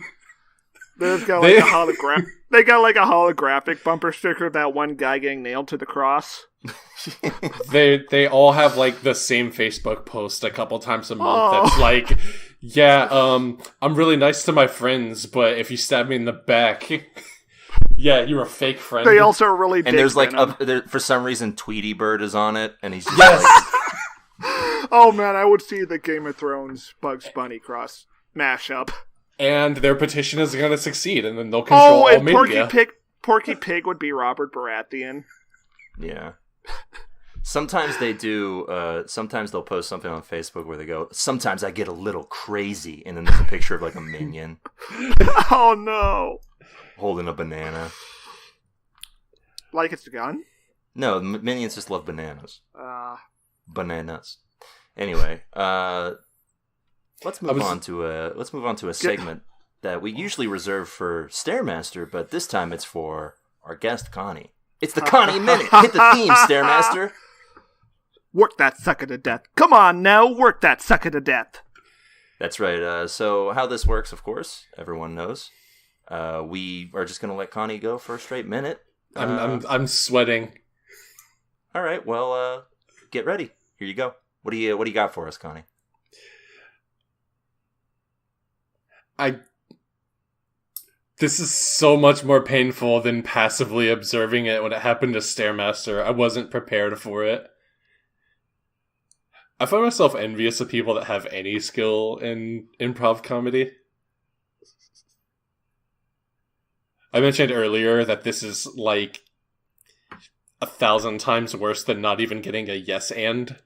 They've got like a hologram. They got like a holographic bumper sticker of that one guy getting nailed to the cross. They all have like the same Facebook post a couple times a month. That's like, yeah, I'm really nice to my friends, but if you stab me in the back. Yeah, you're a fake friend. They also are really and there's like for some reason Tweety Bird is on it, and he's just like, oh man, I would see the Game of Thrones Bugs Bunny cross mashup. And their petition is going to succeed, and then they'll control all media. Porky Pig would be Robert Baratheon. Yeah. Sometimes they do. Sometimes they'll post something on Facebook where they go, "Sometimes I get a little crazy," and then there's a picture of like a minion. Oh no. Holding a banana. Like it's a gun? No, minions just love bananas. Bananas. Anyway, let's move on to a segment that we usually reserve for Stairmaster, but this time it's for our guest Connie. It's the Connie Minute. Hit the theme, Stairmaster. Work that sucker to death. Come on now, work that sucker to death. That's right. So how this works, of course, everyone knows. We are just going to let Connie go for a straight minute. I'm sweating. All right. Well, get ready. Here you go. What do you got for us, Connie? This is so much more painful than passively observing it when it happened to Stairmaster. I wasn't prepared for it. I find myself envious of people that have any skill in improv comedy. I mentioned earlier that this is like 1,000 times worse than not even getting a yes and.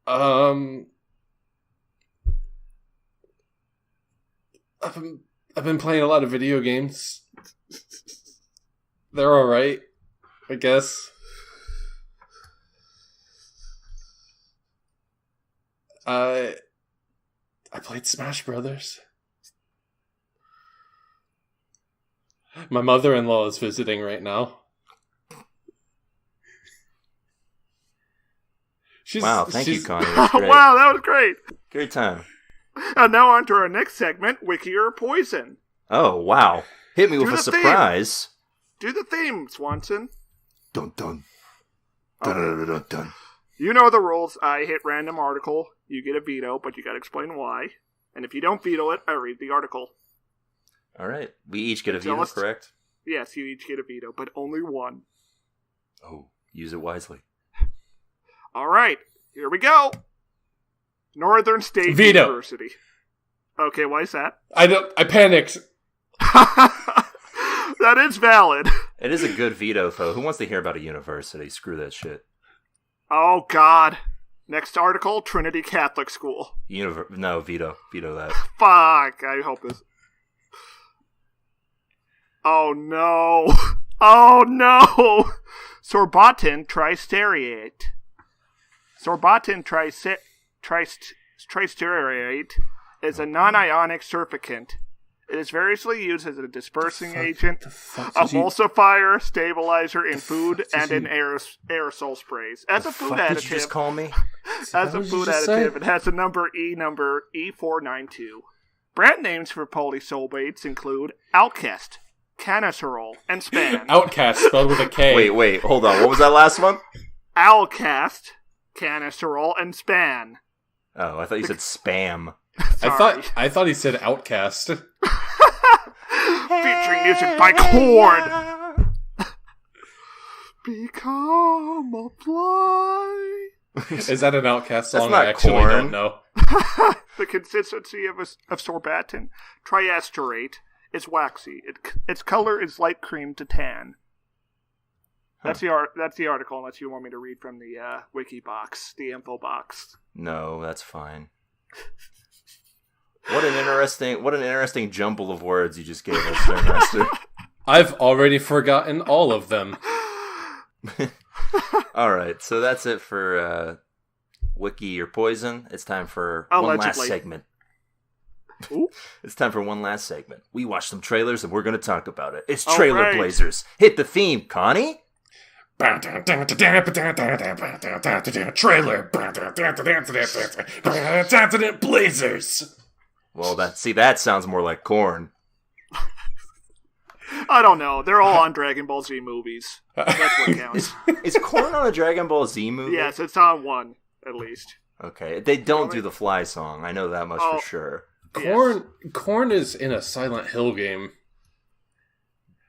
I've been playing a lot of video games. They're alright, I guess. I played Smash Brothers. My mother-in-law is visiting right now. Wow, thank you, Connie. That's great. Wow, that was great. Great time. And now on to our next segment, Wiki or Poison. Oh, wow. Hit me with a surprise. Do the theme, Swanson. Dun dun. Dun dun dun dun dun. You know the rules. I hit random article. You get a veto, but you gotta explain why. And if you don't veto it, I read the article. All right. We each get a veto, correct? Yes, you each get a veto, but only one. Oh, use it wisely. All right, here we go. Northern State Veto. University. Okay, why is that? I panicked. That is valid. It is a good veto, though. Who wants to hear about a university? Screw that shit. Oh, God. Next article, Trinity Catholic School. No, veto. Veto that. Fuck, I hope this... Oh, no. Oh, no. Sorbotan tristeariate. Sorbotan tristeariate is a non-ionic surfactant. It is variously used as a dispersing agent, emulsifier, stabilizer in food, and in aerosol sprays. As a food additive, did you just call me? As a food additive, it has a number E492. Brand names for polysulfates include Outcast, Canacerol, and Span. Outcast spelled with a K. Wait, hold on. What was that last one? Outcast, Canacerol, and Span. Oh, I thought you said spam. I thought he said Outcast. Featuring music by Korn. Become a fly. Is that an Outcast song? That's not I actually Korn. don't know. The consistency of sorbatin triasterate is waxy. Its color is light cream to tan. That's the article, unless you want me to read from the wiki box, the info box. No, that's fine. What an interesting jumble of words you just gave us, Stairmaster. I've already forgotten all of them. All right, so that's it for Wiki or Poison. It's time for one last segment. Ooh. It's time for one last segment. We watched some trailers and we're going to talk about it. It's Trailer Blazers. Hit the theme, Connie. Trailer Blazers. Well, that sounds more like Korn. I don't know. They're all on Dragon Ball Z movies. That's what counts. Is Korn on a Dragon Ball Z movie? Yes, it's on one, at least. Okay, they don't do the Fly song. I know that much for sure. Korn is in a Silent Hill game.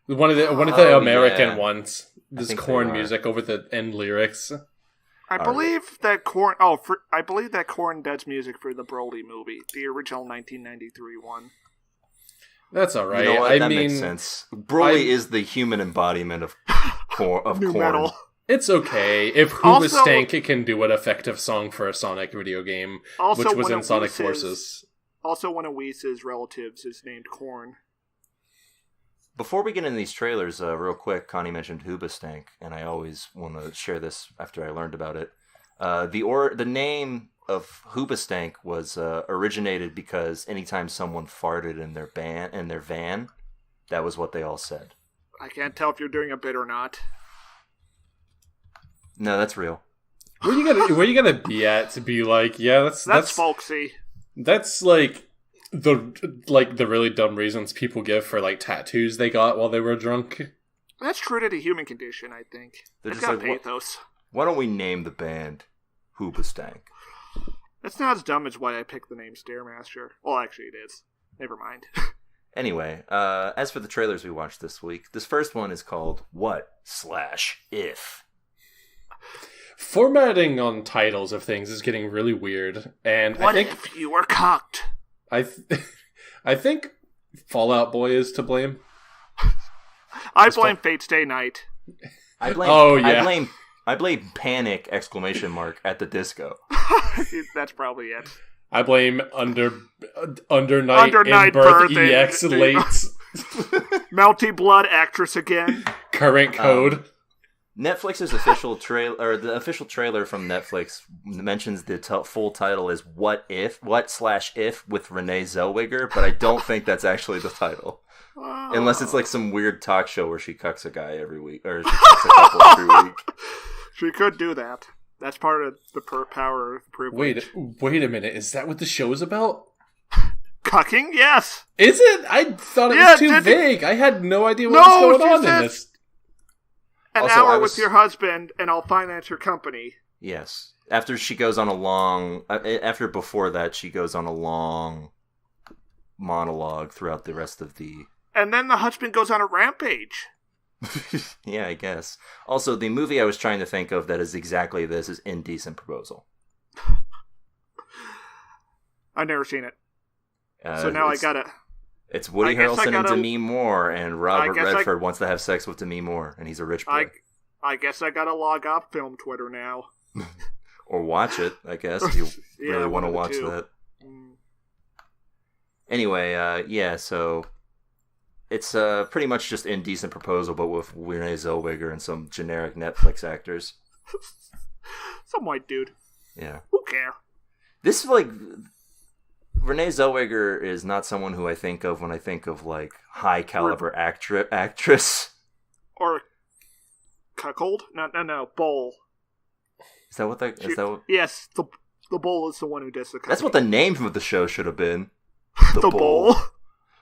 One of the American ones. This Korn music over the end lyrics. I believe that Korn does music for the Broly movie, the original 1993 one. That's all right. You know what? That makes sense. Broly is the human embodiment of Korn. Metal. It's okay. If Hoobastank can do an effective song for a Sonic video game, which was in Sonic Forces. Also, one of Whis' relatives is named Korn. Before we get into these trailers, real quick, Connie mentioned Hoobastank, and I always want to share this after I learned about it. The name of Hoobastank was originated because anytime someone farted in their van, that was what they all said. I can't tell if you're doing a bit or not. No, that's real. Where you gonna be at to be like, yeah, that's folksy. That's like the really dumb reasons people give for like tattoos they got while they were drunk. That's true to the human condition, I think. They're it's just got like, pathos. Why don't we name the band Hoobastank? That's not as dumb as why I picked the name Stairmaster. Well, actually it is. Never mind. Anyway, as for the trailers we watched this week, this first one is called What/If. Formatting on titles of things is getting really weird, and What if you were cocked? I think Fallout Boy is to blame. I blame Fate Stay Night. I blame Panic! At the disco. That's probably it. I blame Under Night and Birth EX late. Melty Blood actress again. Current code. Netflix's official trailer, or the official trailer from Netflix, mentions the full title is "What If" with Renee Zellweger, but I don't think that's actually the title, unless it's like some weird talk show where she cucks a guy every week, or she cucks a couple every week. She could do that. That's part of the power of privilege. Wait a minute. Is that what the show is about? Cucking? Yes. Is it? I thought it was too vague. I had no idea what was going on in this. An hour with your husband, and I'll finance your company. Yes. Before that, she goes on a long monologue throughout the rest of the... And then the husband goes on a rampage. Yeah, I guess. Also, the movie I was trying to think of that is exactly this is Indecent Proposal. I've never seen it. So now I gotta... It's Woody Harrelson and Demi Moore, and Robert Redford wants to have sex with Demi Moore, and he's a rich boy. I guess I gotta log off film Twitter now. Or watch it, I guess, if you really want to watch that. Anyway, so it's pretty much just Indecent Proposal, but with Renee Zellweger and some generic Netflix actors. Some white dude. Yeah. Who care? This, Renee Zellweger is not someone who I think of when I think of, high caliber actress. Or cuckold? No, bowl. Is that what Yes, the bowl is the one who does the cuckold. That's what the name of the show should have been. The bowl?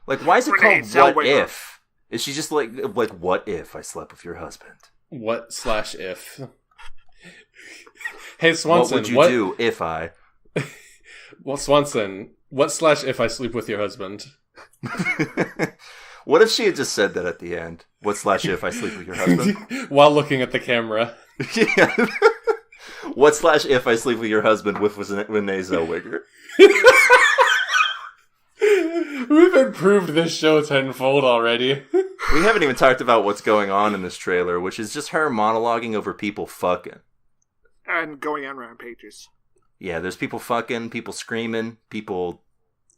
Why is it Renee called Zellweger. What If? Is she just like, what if I slept with your husband? What/if? Hey, Swanson. What would you do if I... Well, Swanson, what/if I sleep with your husband? What if she had just said that at the end? What/if I sleep with your husband? While looking at the camera. Yeah. What/if I sleep with your husband with Renee Zellweger? We've improved this show tenfold already. We haven't even talked about what's going on in this trailer, which is just her monologuing over people fucking. And going on rampages. Yeah, there's people fucking, people screaming, people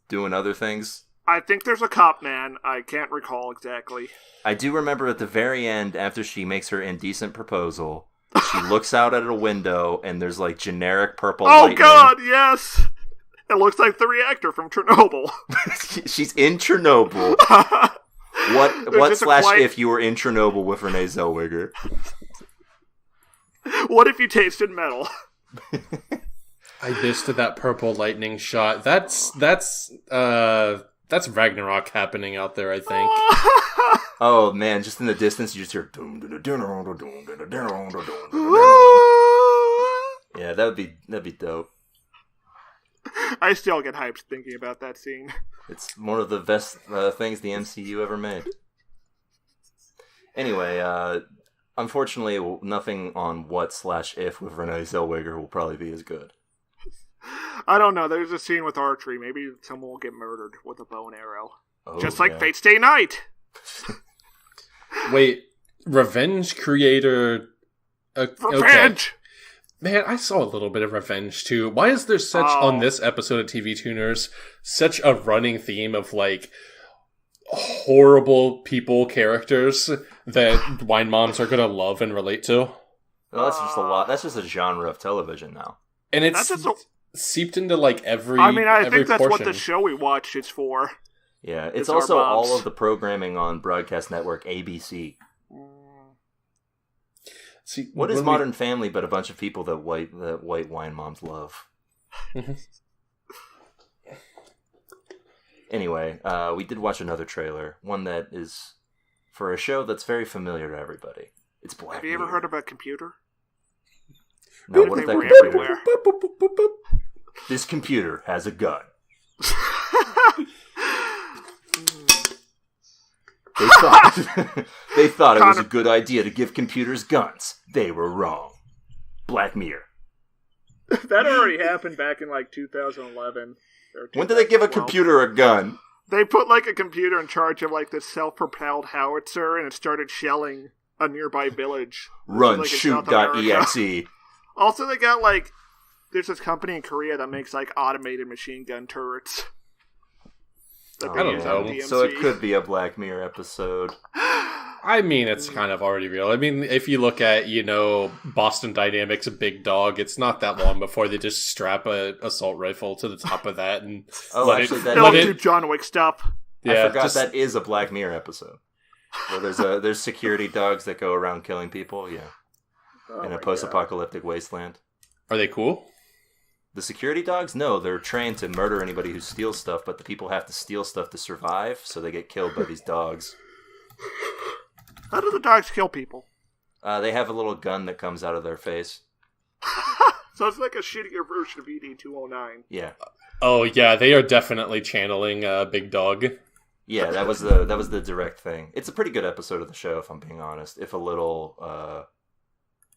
doing other things. I think there's a cop man. I can't recall exactly. I do remember at the very end, after she makes her indecent proposal, she looks out at a window and there's generic purple lightning. Oh god, yes! It looks like the reactor from Chernobyl. She's in Chernobyl. What/if you were in Chernobyl with Renee Zellweger? What if you tasted metal? I missed that purple lightning shot. That's Ragnarok happening out there, I think. Oh man, just in the distance you just hear yeah, that'd be dope. I still get hyped thinking about that scene. It's one of the best things the MCU ever made. Anyway, unfortunately, nothing on what/if with Renee Zellweger will probably be as good. I don't know. There's a scene with archery. Maybe someone will get murdered with a bow and arrow. Oh, just like Fate's Day Night. Wait, Revenge creator... Revenge! Okay. Man, I saw a little bit of Revenge, too. Why is there such, on this episode of TV Tuners, such a running theme of, horrible people characters that wine moms are gonna love and relate to? Well, that's just a lot. That's just a genre of television now. And it's seeped into, every I think that's portion. what the show we watched is for. Yeah, it's also all of the programming on broadcast network ABC. See, what is Modern Family but a bunch of people that white wine moms love? Anyway, we did watch another trailer, one that is for a show that's very familiar to everybody. It's Black Have you ever heard of a computer? No, what if that computer? This computer has a gun. They thought it was a good idea to give computers guns. They were wrong. Black Mirror. That already happened back in 2011. When did they give a computer a gun? They put a computer in charge of this self-propelled howitzer, and it started shelling a nearby village. Run, shoot.exe. Also, they got there's this company in Korea that makes automated machine gun turrets. I don't know. So it could be a Black Mirror episode. I mean, it's kind of already real. I mean, if you look at, Boston Dynamics' Big Dog, it's not that long before they just strap a assault rifle to the top of that and they'll do John Wick stuff. Yeah, I forgot that is a Black Mirror episode. Where there's security dogs that go around killing people, in a post-apocalyptic wasteland. Are they cool? The security dogs? No, they're trained to murder anybody who steals stuff, but the people have to steal stuff to survive, so they get killed by these dogs. How do the dogs kill people? They have a little gun that comes out of their face. So it's like a shittier version of ED-209. Yeah. Oh, yeah, they are definitely channeling Big Dog. Yeah, that was the direct thing. It's a pretty good episode of the show, if I'm being honest, if a little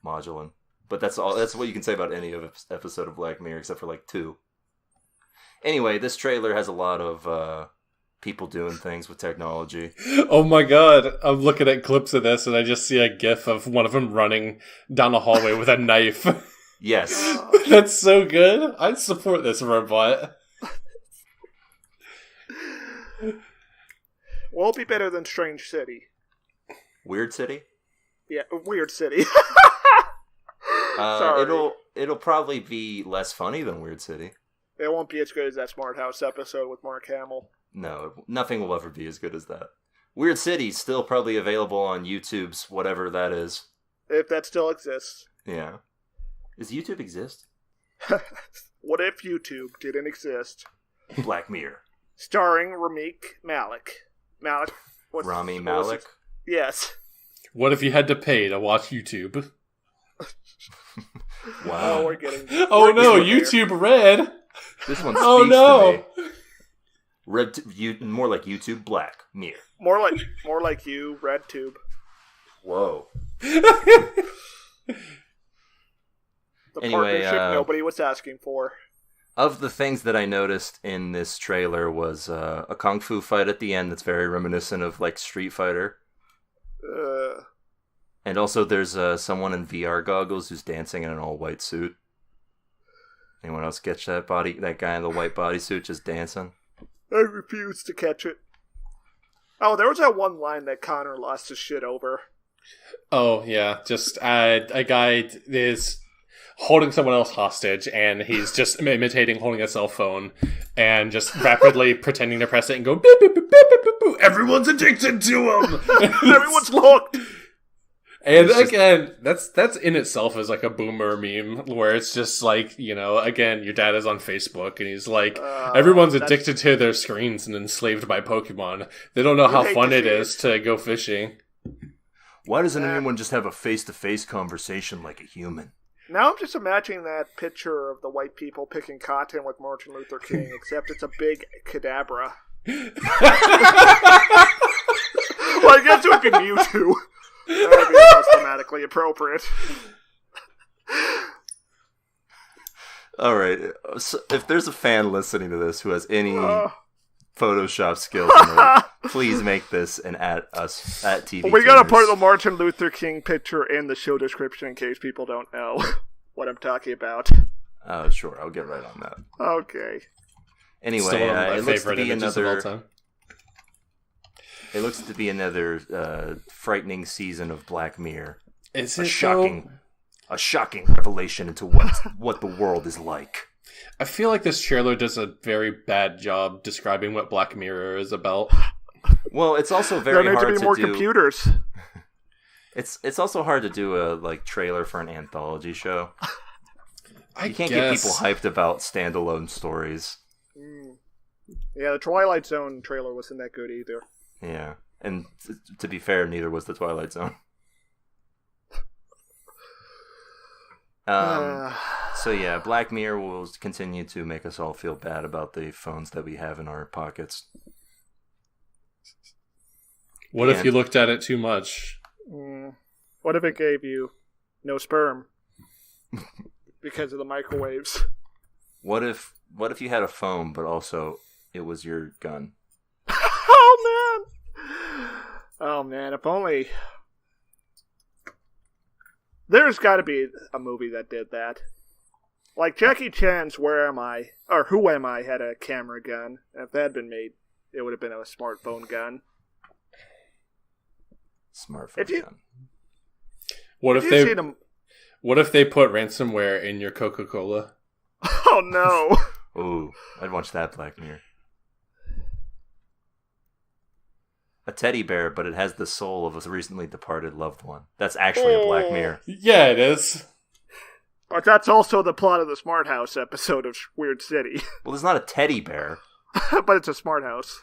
modulant. But that's all. That's what you can say about any episode of Black Mirror, except for like 2. Anyway, this trailer has a lot of people doing things with technology. Oh my god, I'm looking at clips of this and I just see a gif of one of them running down a hallway with a knife. Yes. That's so good. I'd support this robot. Well, it'll be better than Strange City. Weird City? Yeah, Weird City. It'll probably be less funny than Weird City. It won't be as good as that Smart House episode with Mark Hamill. No, nothing will ever be as good as that. Weird City's still probably available on YouTube's whatever that is. If that still exists. Yeah. Does YouTube exist? What if YouTube didn't exist? Black Mirror. Starring Malik. Rami Malek? Yes. What if you had to pay to watch YouTube? Wow. Oh, YouTube Red. This one speaks to me. Red, more like YouTube Black Mirror. More like you, Red Tube. Whoa. The partnership nobody was asking for. Of the things that I noticed in this trailer was a kung fu fight at the end that's very reminiscent of like Street Fighter. And also there's someone in VR goggles who's dancing in an all-white suit. Anyone else catch that guy in the white bodysuit just dancing? I refuse to catch it. Oh, there was that one line that Connor lost his shit over. Oh, yeah. Just a guy is holding someone else hostage, and he's just imitating holding a cell phone, and just rapidly pretending to press it and go, beep, beep, beep, beep, beep, beep, beep. Everyone's addicted to him! Everyone's hooked! And again, that's in itself is like a boomer meme where it's just like, again, your dad is on Facebook and he's like, everyone's addicted to their screens and enslaved by Pokemon. They don't know how fun it is to go fishing. Why doesn't anyone just have a face-to-face conversation like a human? Now I'm just imagining that picture of the white people picking cotton with Martin Luther King, except it's a big Kadabra. Well, I guess it would be Mewtwo. That would be most thematically appropriate. Alright, so if there's a fan listening to this who has any Photoshop skills, please make this and at us at TV. We gotta put the Martin Luther King picture in the show description in case people don't know what I'm talking about. Oh, sure, I'll get right on that. Okay. Anyway, it looks to be another... It looks to be another frightening season of Black Mirror. Is it a shocking revelation into what the world is like. I feel like this trailer does a very bad job describing what Black Mirror is about. Well, it's also very hard to do. There need to be more computers. It's also hard to do a trailer for an anthology show. You can't get people hyped about standalone stories. Yeah, the Twilight Zone trailer wasn't that good either. Yeah, and to be fair, neither was the Twilight Zone. So yeah, Black Mirror will continue to make us all feel bad about the phones that we have in our pockets. What if you looked at it too much? What if it gave you no sperm because of the microwaves? What if you had a phone, but also it was your gun? Oh man, if only... There's gotta be a movie that did that. Like Jackie Chan's Where Am I? Or Who Am I had a camera gun. And if that had been made, it would have been a smartphone gun. Smartphone gun. What if they put ransomware in your Coca-Cola? Oh no! Ooh, I'd watch that Black Mirror. A teddy bear, but it has the soul of a recently departed loved one. That's actually a Black Mirror. Yeah, it is. But that's also the plot of the Smart House episode of Weird City. Well, it's not a teddy bear. But it's a smart house.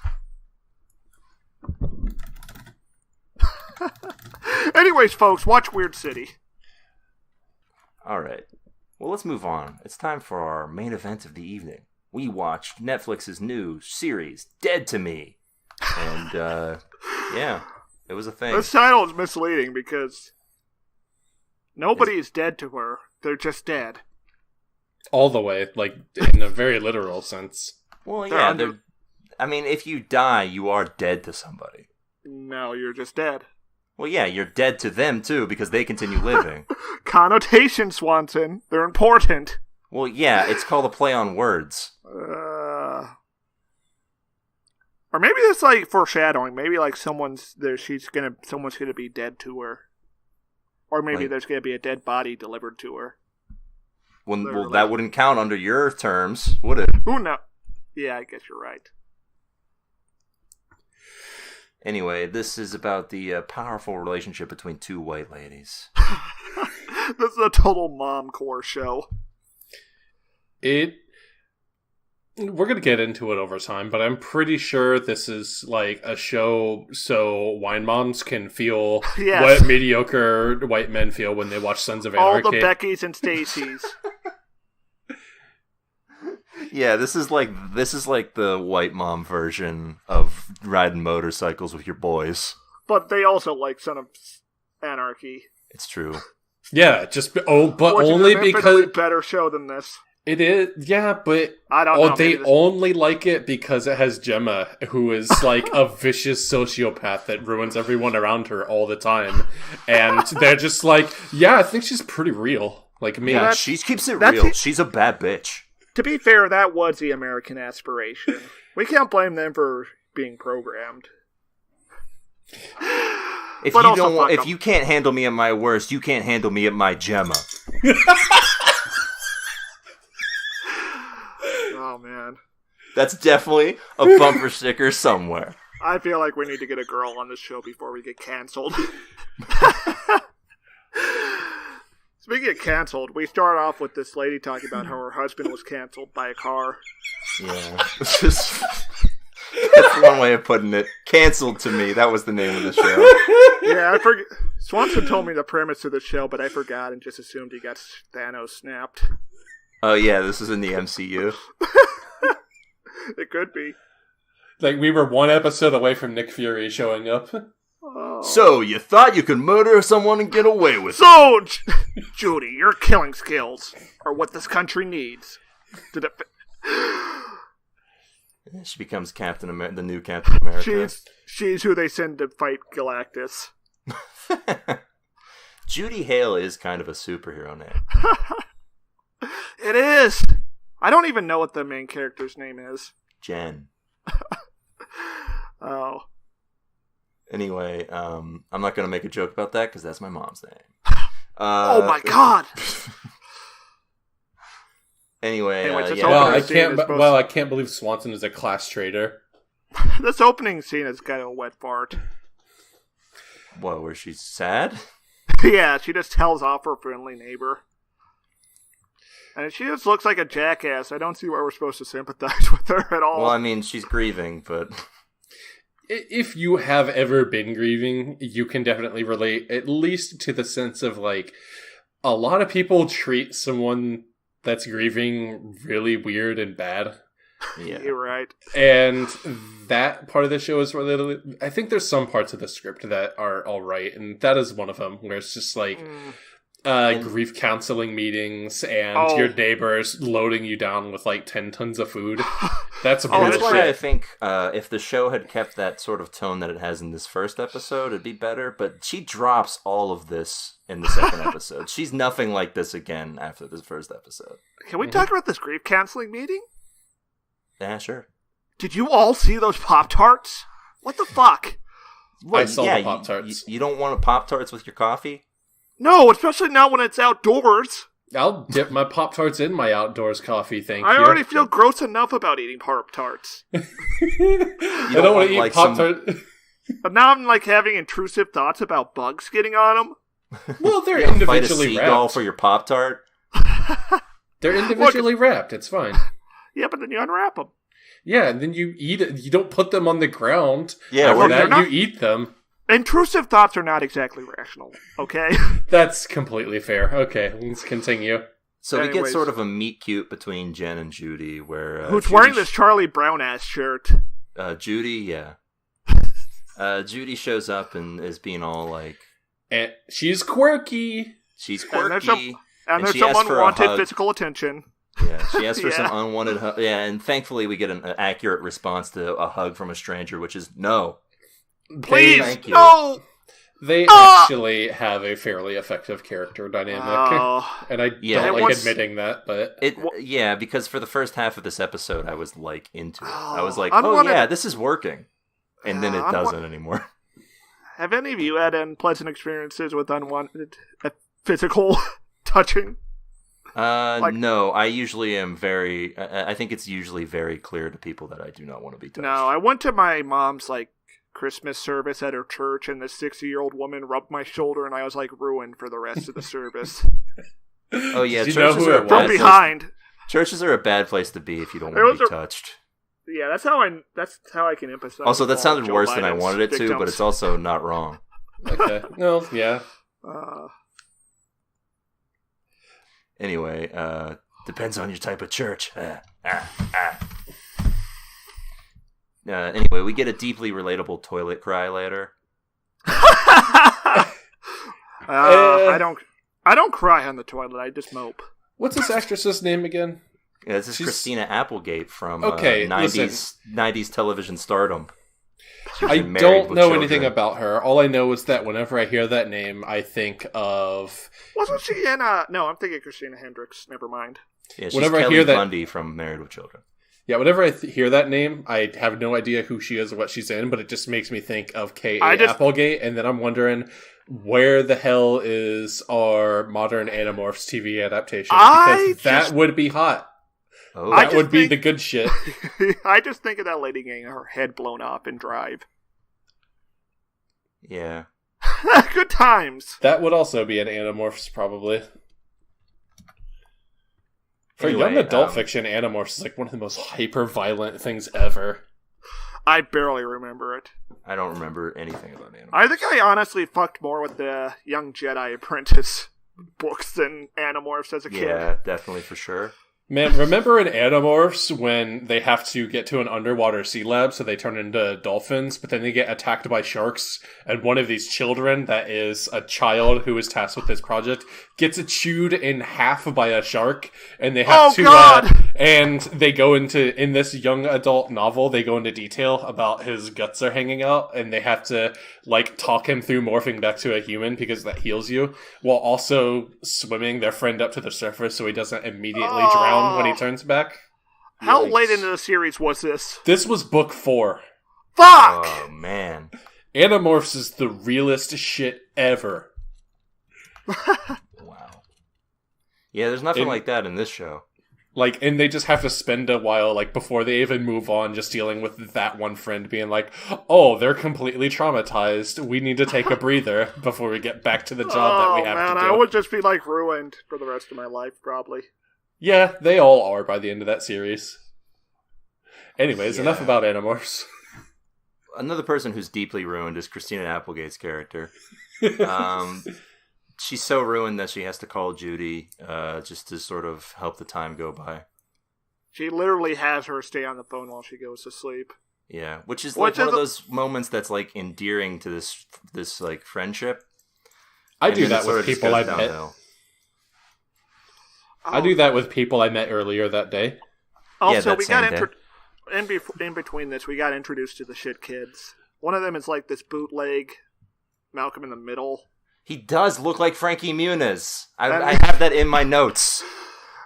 Anyways, folks, watch Weird City. Alright. Well, let's move on. It's time for our main event of the evening. We watched Netflix's new series, Dead to Me. And, yeah, it was a thing. This title is misleading because nobody is dead to her. They're just dead. All the way, like, in a very literal sense. Well, yeah, I mean, if you die, you are dead to somebody. No, you're just dead. Well, yeah, you're dead to them, too, because they continue living. Connotation, Swanson. They're important. Well, yeah, it's called a play on words. Or maybe it's like foreshadowing. Maybe like someone's gonna be dead to her. Or maybe there's gonna be a dead body delivered to her. Well, that wouldn't count under your terms, would it? Who knows? Yeah, I guess you're right. Anyway, this is about the powerful relationship between two white ladies. This is a total mom-core show. We're going to get into it over time, but I'm pretty sure this is like a show so wine moms can feel what mediocre white men feel when they watch Sons of Anarchy. All the Beckys and Stacys. Yeah, this is like the white mom version of riding motorcycles with your boys. But they also like Son of Anarchy. It's true. Yeah, only because better show than this. It is, yeah, but I don't know. They only like it because it has Gemma, who is like a vicious sociopath that ruins everyone around her all the time, and they're just like, yeah, I think she's pretty real, like me. Yeah, she keeps it real. She's a bad bitch. To be fair, that was the American aspiration. We can't blame them for being programmed. If you can't handle me at my worst, you can't handle me at my Gemma. Oh, man. That's definitely a bumper sticker somewhere. I feel like we need to get a girl on this show before we get canceled. Speaking of canceled, we start off with this lady talking about how her husband was canceled by a car. Yeah. That's one way of putting it. Canceled to me. That was the name of the show. Yeah, I forget. Swanson told me the premise of the show, but I forgot and just assumed he got Thanos snapped. Oh, yeah, this is in the MCU. It could be. Like, we were one episode away from Nick Fury showing up. Oh. So, you thought you could murder someone and get away with it? So, Judy, your killing skills are what this country needs. She becomes the new Captain America. She's who they send to fight Galactus. Judy Hale is kind of a superhero name. It is. I don't even know what the main character's name is. Jen. Oh. Anyway, I'm not going to make a joke about that because that's my mom's name. Oh my god! Anyway, I can't believe Swanson is a class traitor. This opening scene is kind of a wet fart. What, where she's sad? Yeah, she just tells off her friendly neighbor. And she just looks like a jackass. I don't see why we're supposed to sympathize with her at all. Well, I mean, she's grieving, but... If you have ever been grieving, you can definitely relate, at least to the sense of, like, a lot of people treat someone that's grieving really weird and bad. Yeah. You're right. And that part of the show is really... I think there's some parts of the script that are alright, and that is one of them, where it's just like... grief counseling meetings and your neighbors loading you down with like 10 tons of food. That's that's why I think if the show had kept that sort of tone that it has in this first episode, it'd be better. But she drops all of this in the second episode. She's nothing like this again after this first episode. Can we talk about this grief counseling meeting? Yeah, sure. Did you all see those Pop-Tarts? What the fuck? I saw the Pop-Tarts. You don't want Pop-Tarts with your coffee? No, especially not when it's outdoors. I'll dip my Pop-Tarts in my outdoors coffee, thank you. I already feel gross enough about eating Pop-Tarts. I don't want to eat Pop-Tarts. But now I'm like having intrusive thoughts about bugs getting on them. Well, they're you individually fight a seagull wrapped. for your Pop-Tart? They're individually wrapped, it's fine. Yeah, but then you unwrap them. Yeah, and then you eat it. You don't put them on the ground. Yeah, after that, not... you eat them. Intrusive thoughts are not exactly rational, okay? That's completely fair. Okay, let's continue. So Anyways. we get sort of a meet-cute between Jen and Judy, where... Who's wearing this Charlie Brown-ass shirt? Judy, yeah. Judy shows up and is being all like... And she's quirky. She's quirky. And there's some unwanted physical attention. Yeah, she asks for some unwanted hug. Yeah, and thankfully we get an accurate response to a hug from a stranger, which is no. Please, Thank you. no! They actually have a fairly effective character dynamic. And I don't like admitting that, but... Yeah, because for the first half of this episode, I was like into it. I was like, this is working. And then it doesn't anymore. Have any of you had unpleasant experiences with unwanted physical touching? No, I usually am very... I think it's usually very clear to people that I do not want to be touched. No, I went to my mom's, Christmas service at her church, and this 60-year-old woman rubbed my shoulder, and I was, ruined for the rest of the service. Oh, yeah, churches are from behind. Churches are a bad place to be if you don't want to be touched. Yeah, that's how I can emphasize. Also, that sounded worse than I wanted it to, but it's also not wrong. Okay. No, yeah. Anyway, depends on your type of church. Anyway, we get a deeply relatable toilet cry later. I don't cry on the toilet. I just mope. What's this actress's name again? Yeah, this is Christina Applegate from 90s television stardom. I don't know anything about her. All I know is that whenever I hear that name, I think of... Wasn't she in... No, I'm thinking Christina Hendricks. Never mind. Yeah, she's Kelly Bundy from Married with Children. Yeah, whenever I hear that name, I have no idea who she is or what she's in, but it just makes me think of K.A. Applegate, and then I'm wondering... where the hell is our modern Animorphs TV adaptation? Because that would be hot. Oh. That would be the good shit. I just think of that lady getting her head blown off in Drive. Yeah. Good times. That would also be an Animorphs, probably. For young adult fiction, Animorphs is one of the most hyper-violent things ever. I barely remember it. I don't remember anything about Animorphs. I think I honestly fucked more with the Young Jedi Apprentice books than Animorphs as a kid. Yeah, definitely, for sure. Man, remember in Animorphs when they have to get to an underwater sea lab so they turn into dolphins, but then they get attacked by sharks, and one of these children that is a child who is tasked with this project gets chewed in half by a shark, and they have and they go into, in this young adult novel, they go into detail about his guts are hanging out, and they have to, talk him through morphing back to a human because that heals you, while also swimming their friend up to the surface so he doesn't immediately drown when he turns back. How late into the series was this? This was book 4. Fuck! Oh, man. Animorphs is the realest shit ever. Wow. Yeah, there's nothing like that in this show. And they just have to spend a while, before they even move on, just dealing with that one friend being oh, they're completely traumatized. We need to take a breather before we get back to the job that we have to do. I would just be, ruined for the rest of my life, probably. Yeah, they all are by the end of that series. Anyways, enough about Animorphs. Another person who's deeply ruined is Christina Applegate's character. She's so ruined that she has to call Judy just to sort of help the time go by. She literally has her stay on the phone while she goes to sleep. Yeah, which is one of those moments that's endearing to this friendship. I do that with people I've met. I do that with people I met earlier that day. Also, we got in between this, we got introduced to the shit kids. One of them is this bootleg Malcolm in the Middle. He does look like Frankie Muniz. I have that in my notes.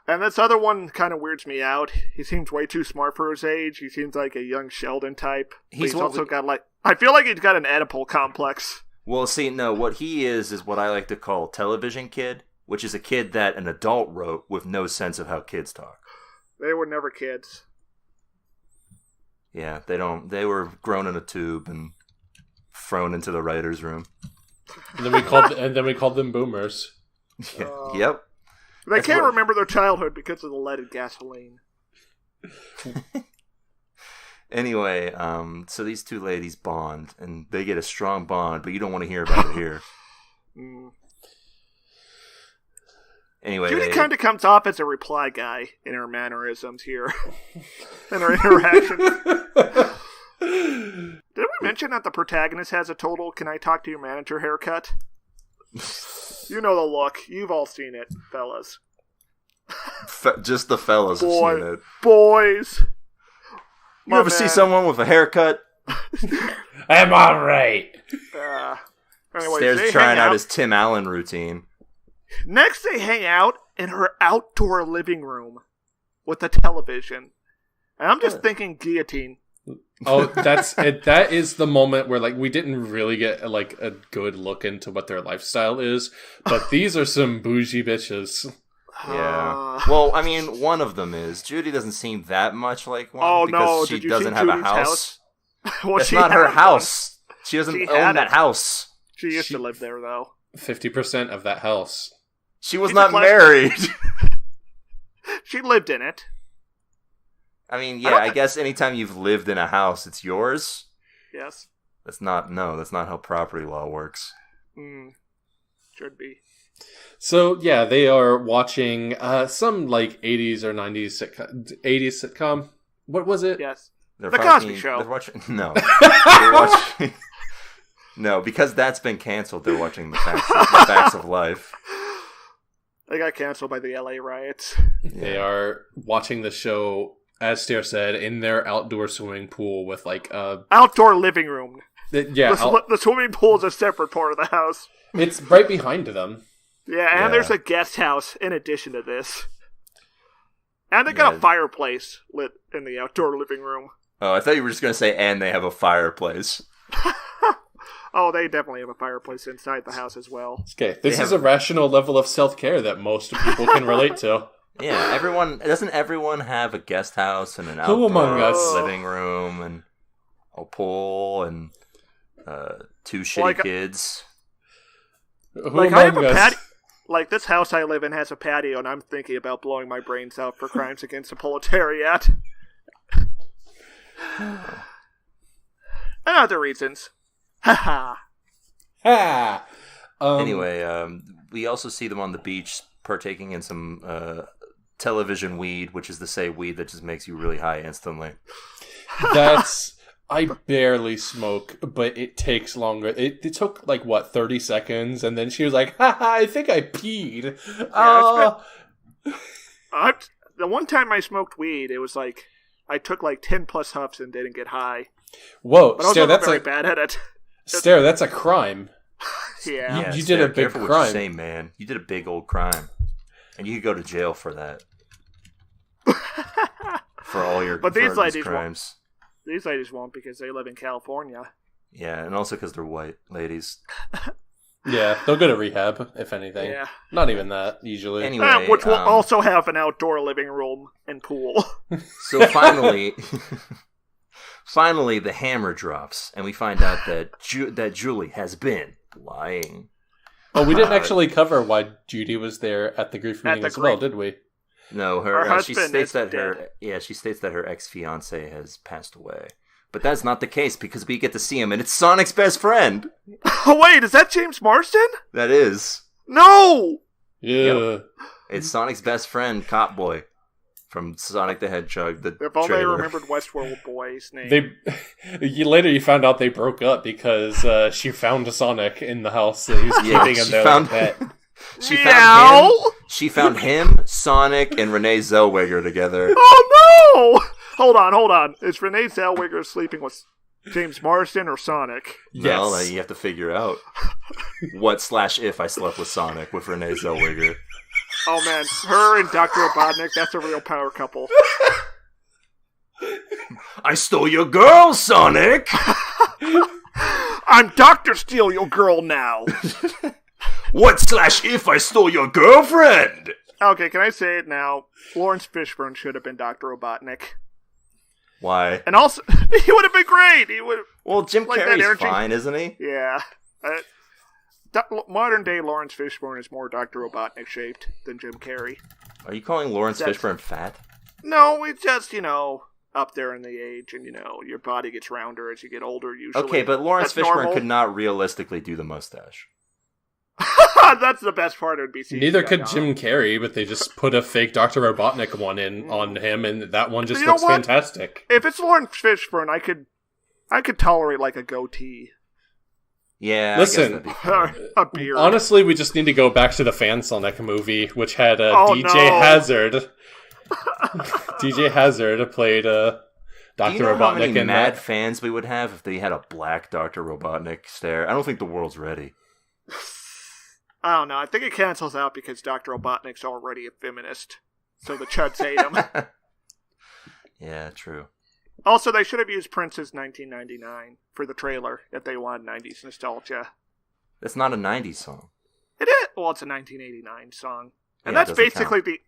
And this other one kind of weirds me out. He seems way too smart for his age. He seems like a young Sheldon type. He's also got like... I feel like he's got an Oedipal complex. Well, see, no, what he is what I like to call television kid, which is a kid that an adult wrote with no sense of how kids talk. They were never kids. Yeah, they were grown in a tube and thrown into the writer's room. And then we called them boomers. Yep. They can't remember their childhood because of the leaded gasoline. Anyway, so these two ladies bond, and they get a strong bond, but you don't want to hear about it here. Anyway, Judy kind of comes off as a reply guy in her mannerisms here. In her interaction. Did we mention that the protagonist has a total "can I talk to your manager" haircut? You know the look. You've all seen it, fellas. Just the fellas have seen it. Boys! You ever see someone with a haircut? Am I right? Anyways, Stairs trying out his Tim Allen routine. Next, they hang out in her outdoor living room with the television. And I'm just thinking guillotine. Oh, that's it. That is the moment where, like, we didn't really get, like, a good look into what their lifestyle is. But these are some bougie bitches. Yeah. Well, I mean, one of them is. Judy doesn't seem that much like one because she doesn't have a house. Well, it's not her house. She doesn't own that house. She used to live there, though. 50% of that house. She was not married. She lived in it. I mean, yeah, I guess anytime you've lived in a house, it's yours. Yes. That's not how property law works. Should be. So, yeah, they are watching some, like, 80s or 90s sitcom. What was it? Yes. The Cosby Show. They're watching... No. They're watching... No, because that's been canceled. They're watching the facts of life. They got canceled by the LA riots. Yeah. They are watching the show, as Stair said, in their outdoor swimming pool with, like, a... outdoor living room. The swimming pool is a separate part of the house. It's right behind them. Yeah, and there's a guest house in addition to this. And they got a fireplace lit in the outdoor living room. Oh, I thought you were just going to say, and they have a fireplace. Oh, they definitely have a fireplace inside the house as well. Okay, this is a rational level of self-care that most people can relate to. Yeah, doesn't everyone have a guest house and an outdoor living room and a pool and two shitty kids? Like, I have a patio. Like, this house I live in has a patio, and I'm thinking about blowing my brains out for crimes against the proletariat. And other reasons. Ha ha. Anyway, we also see them on the beach partaking in some television weed, which is to say weed that just makes you really high instantly. I barely smoke, but it takes longer. It took, 30 seconds, and then she was like, haha, I think I peed. The one time I smoked weed, it was like, I took 10 plus huffs and didn't get high. Whoa, but I was very bad at it. Stair, that's a crime. Yeah. You did a big crime. What you say, man. You did a big old crime. And you could go to jail for that. For all your crimes. These ladies won't because they live in California. Yeah, and also because they're white ladies. Yeah, they'll go to rehab, if anything. Yeah. Not even that, usually. Anyway, which will also have an outdoor living room and pool. So finally the hammer drops, and we find out that Julie has been lying. Oh, we didn't actually cover why Judy was there at the grief meeting as well, did we? No, she states that her ex-fiance has passed away. But that's not the case because we get to see him, and it's Sonic's best friend. Oh wait, is that James Marsden? That is. No. Yeah. Yep. It's Sonic's best friend, Cop Boy, from Sonic the Hedgehog. If only I remembered Westworld Boy's name. Later you found out they broke up because she found Sonic in the house that he was keeping him there like a pet. She found him, Sonic, and Renee Zellweger together. Oh no! Hold on. Is Renee Zellweger sleeping with James Marsden or Sonic? Yes. No, you have to figure out what/if I slept with Sonic with Renee Zellweger. Oh man, her and Dr. Robotnik, that's a real power couple. I stole your girl, Sonic! I'm Dr. Steal Your Girl now. What/if I stole your girlfriend? Okay, can I say it now? Lawrence Fishburne should have been Dr. Robotnik. Why? And also, he would have been great. He would. Well, Jim Carrey's fine, isn't he? Yeah. Modern day Lawrence Fishburne is more Dr. Robotnik shaped than Jim Carrey. Are you calling Lawrence Fishburne fat? No, it's just, up there in the age, and, your body gets rounder as you get older, usually. Okay, but Lawrence Fishburne normal. could not realistically do the mustache. That's the best part. It would be CGI. Neither could Jim Carrey, but they just put a fake Dr. Robotnik one on him, and that one just looks fantastic. If it's Lawrence Fishburne, I could tolerate like a goatee. Yeah, listen, a beard. Honestly, we just need to go back to the Fan Sonic movie, which had DJ Hazard. DJ Hazard played Dr. Do you know Robotnik. How many in mad that? fans we would have if they had a black Dr. Robotnik stare? I don't think the world's ready. I don't know. I think it cancels out because Dr. Robotnik's already a feminist, so the chuds hate him. Yeah, true. Also, they should have used Prince's 1999 for the trailer if they wanted 90s nostalgia. That's not a 90s song. It is. Well, it's a 1989 song. And Yeah, that's basically count. the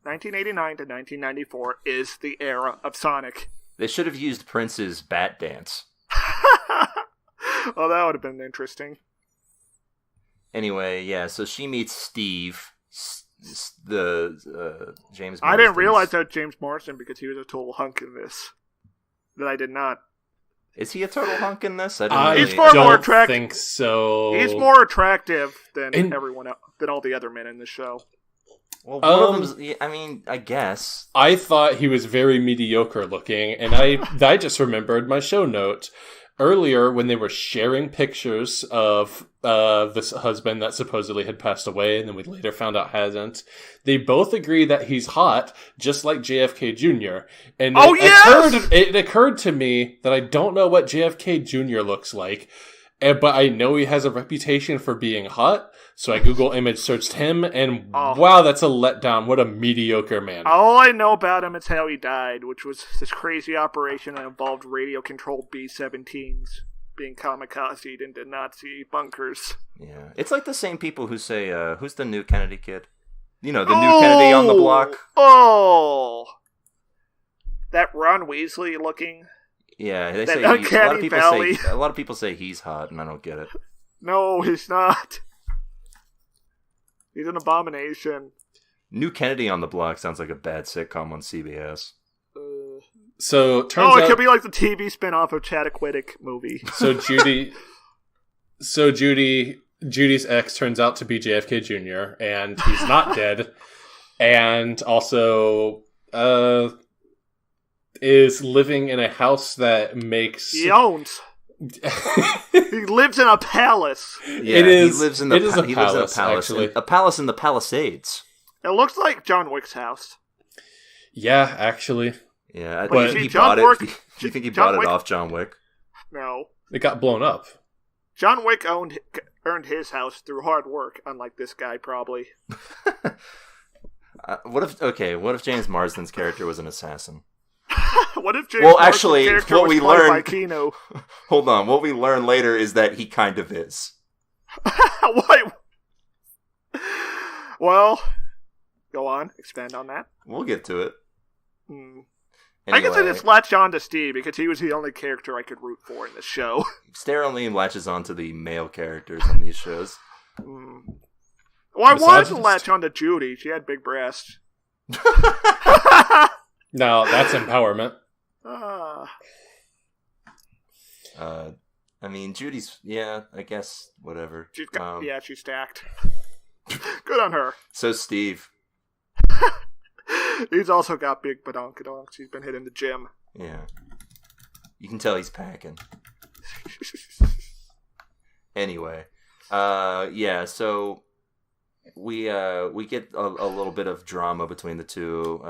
1989 to 1994 is the era of Sonic. They should have used Prince's Bat Dance. Oh, that would have been interesting. Anyway, yeah, so she meets Steve, the James Marsden's. I didn't realize that James Marsden because he was a total hunk in this. That I did not. Is he a total hunk in this? He's far more attractive. Think so. He's more attractive than everyone else, than all the other men in the show. Well, one of them's, I guess. I thought he was very mediocre looking, and I just remembered my show note. Earlier, when they were sharing pictures of this husband that supposedly had passed away, and then we later found out hasn't, they both agree that he's hot, just like JFK Jr. And it occurred to me that I don't know what JFK Jr. looks like, but I know he has a reputation for being hot, so I Google image searched him, and wow, that's a letdown. What a mediocre man. All I know about him is how he died, which was this crazy operation that involved radio-controlled B-17s being kamikazed into Nazi bunkers. Yeah, it's like the same people who say, who's the new Kennedy kid? The new Kennedy on the block? Oh! That Ron Weasley looking... Yeah, they that say a lot of people say he's hot, and I don't get it. No, he's not. He's an abomination. New Kennedy on the Block sounds like a bad sitcom on CBS. So turns out it could be like the TV spinoff of Chappaquiddick movie. Judy's ex turns out to be JFK Jr. and he's not dead, and also is living in a house that makes he owns. He lives in a palace. Yeah, he lives in a palace. Actually. A palace in the Palisades. It looks like John Wick's house. Yeah, actually. Yeah, but he bought it. Do you think he bought it off John Wick? No. It got blown up. John Wick earned his house through hard work, unlike this guy, probably. What if James Marsden's character was an assassin? What if James Marsden's character was played by Kino? Hold on. What we learn later is that he kind of is. What? Well, go on. Expand on that. We'll get to it. Anyway. I guess I just latched on to Steve because he was the only character I could root for in this show. Stair only latches on to the male characters on these shows. Well, I wanted to latch on to Judy. She had big breasts. No, that's empowerment. I mean, Judy's, I guess, whatever. She's stacked. Good on her. So Steve. He's also got big badonkadonks. He's been hitting the gym. Yeah. You can tell he's packing. Anyway. So we get a little bit of drama between the two.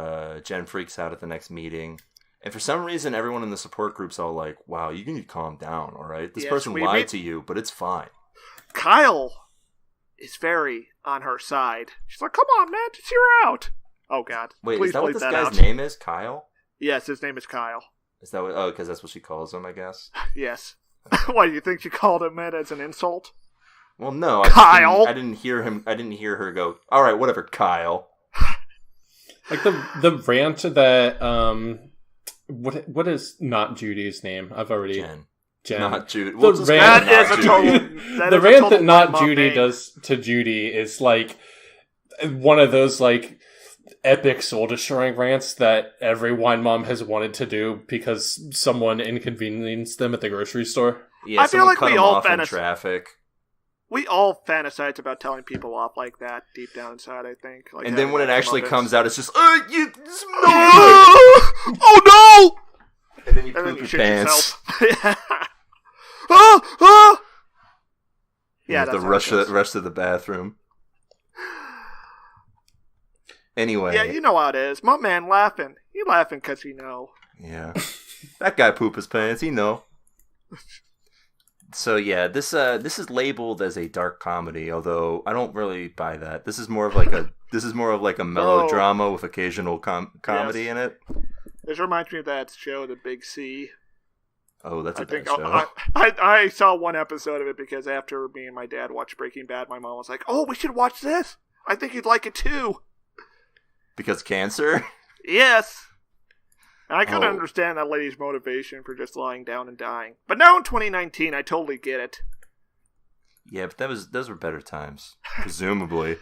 Jen freaks out at the next meeting. And for some reason, everyone in the support group's all like, wow, you need to calm down, all right? This person lied to you, but it's fine. Kyle is very on her side. She's like, come on, man, just hear her out. Oh, God. Wait, please is that what bleep this guy's out. name is? Kyle? Yes, his name is Kyle. Is that what? Oh, because that's what she calls him, I guess. Yes. Why, you think she called him it as an insult? Well, no. Kyle! I didn't hear him. I didn't hear her go, all right, whatever, Kyle. Like the rant that what is not Judy's name? I've already Jen. Not Judy. The We'll just rant, call her that is not a Judy. total. the rant that not Judy does to Judy is like one of those like epic soul destroying rants that every wine mom has wanted to do because someone inconvenienced them at the grocery store. Yeah, I feel someone like cut we him all off in fantas- traffic. We all fantasize about telling people off like that deep down inside, I think. Like, And then when it actually comes out, it's just, you no. Oh no! And then you And then poop you your shit pants. yourself. Ah! You have to rush to the bathroom. Anyway. Yeah, you know how it is. My man laughing. He laughing because he know. Yeah. That guy poop his pants, he know. So yeah, this is labeled as a dark comedy, although I don't really buy that. This is more of like a melodrama with occasional comedy in it. This reminds me of that show, The Big C. Oh, that's a I bad think show. I saw one episode of it because after me and my dad watched Breaking Bad, my mom was like, "Oh, we should watch this. I think you'd like it too." Because cancer? Yes. And I couldn't Oh. understand that lady's motivation for just lying down and dying. But now in 2019, I totally get it. Yeah, but those were better times, presumably.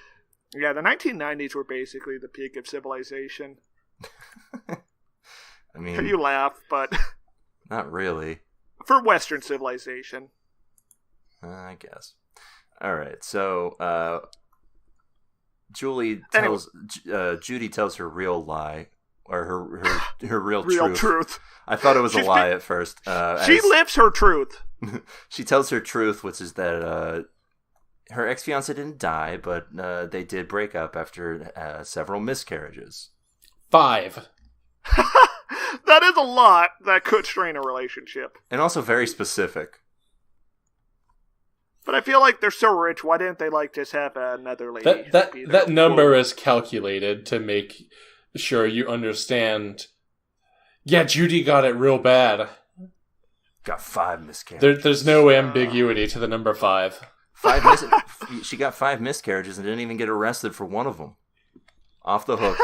Yeah, the 1990s were basically the peak of civilization. I mean, You laugh, but not really. for Western civilization. I guess. All right, so Judy tells her real lie, or her real truth. I thought it was a lie at first. She lives her truth. She tells her truth, which is that her ex-fiancé didn't die, but they did break up after several miscarriages. 5. That is a lot that could strain a relationship. And also very specific. But I feel like they're so rich, why didn't they like just have another lady? That number is calculated to make sure you understand. Yeah, Judy got it real bad. Got 5 miscarriages. There's no ambiguity to the number 5. She got 5 miscarriages and didn't even get arrested for one of them. Off the hook.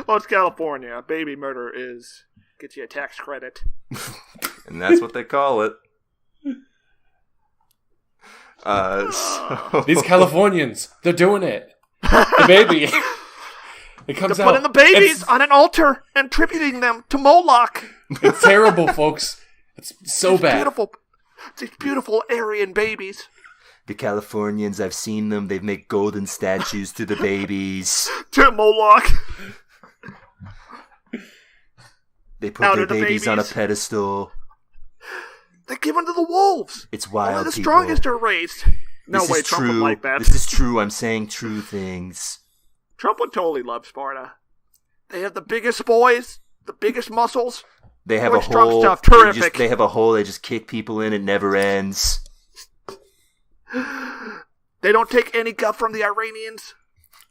Well, it's California. Baby murder gets you a tax credit. And that's what they call it. So... These Californians, they're doing it. The baby. It comes They're out. putting the babies on an altar and tributing them to Moloch. It's terrible, folks. It's so bad. Beautiful. These beautiful Aryan babies. The Californians, I've seen them. They make golden statues to the babies. To Moloch. They put their babies on a pedestal. They give them to the wolves. It's wild. Only the people. strongest are raised. No This way, is Trump would true. like that. This is true. I'm saying true things. Trump would totally love Sparta. They have the biggest boys, the biggest muscles. They have Boy, a strong hole. stuff, terrific. They have a hole. They just kick people in. It never ends. They don't take any guff from the Iranians.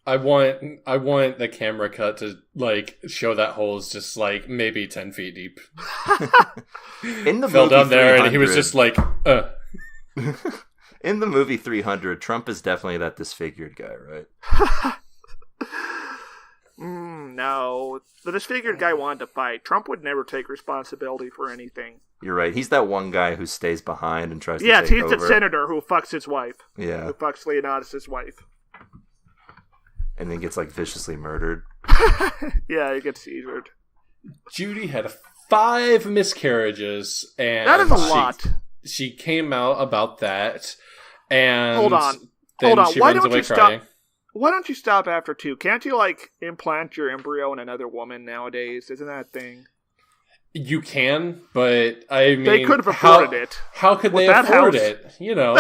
I want the camera cut to like show that hole is just like maybe 10 feet deep. In the Fell movie down there 300, and he was just like, In the movie 300, Trump is definitely that disfigured guy, right? No. The disfigured guy wanted to fight. Trump would never take responsibility for anything. You're right. He's that one guy who stays behind and tries to Yes, take he's over. the senator who fucks his wife. Yeah. Who fucks Leonidas' wife. And then gets like viciously murdered. Yeah, he gets seizured. Judy had 5 miscarriages, and That is a lot. She came out about that, and Hold on. then she Why runs don't away you crying. stop? Why don't you stop after 2? Can't you, like, implant your embryo in another woman nowadays? Isn't that a thing? You can, but I mean, They could have afforded it. How could With they that afford house. it? You know,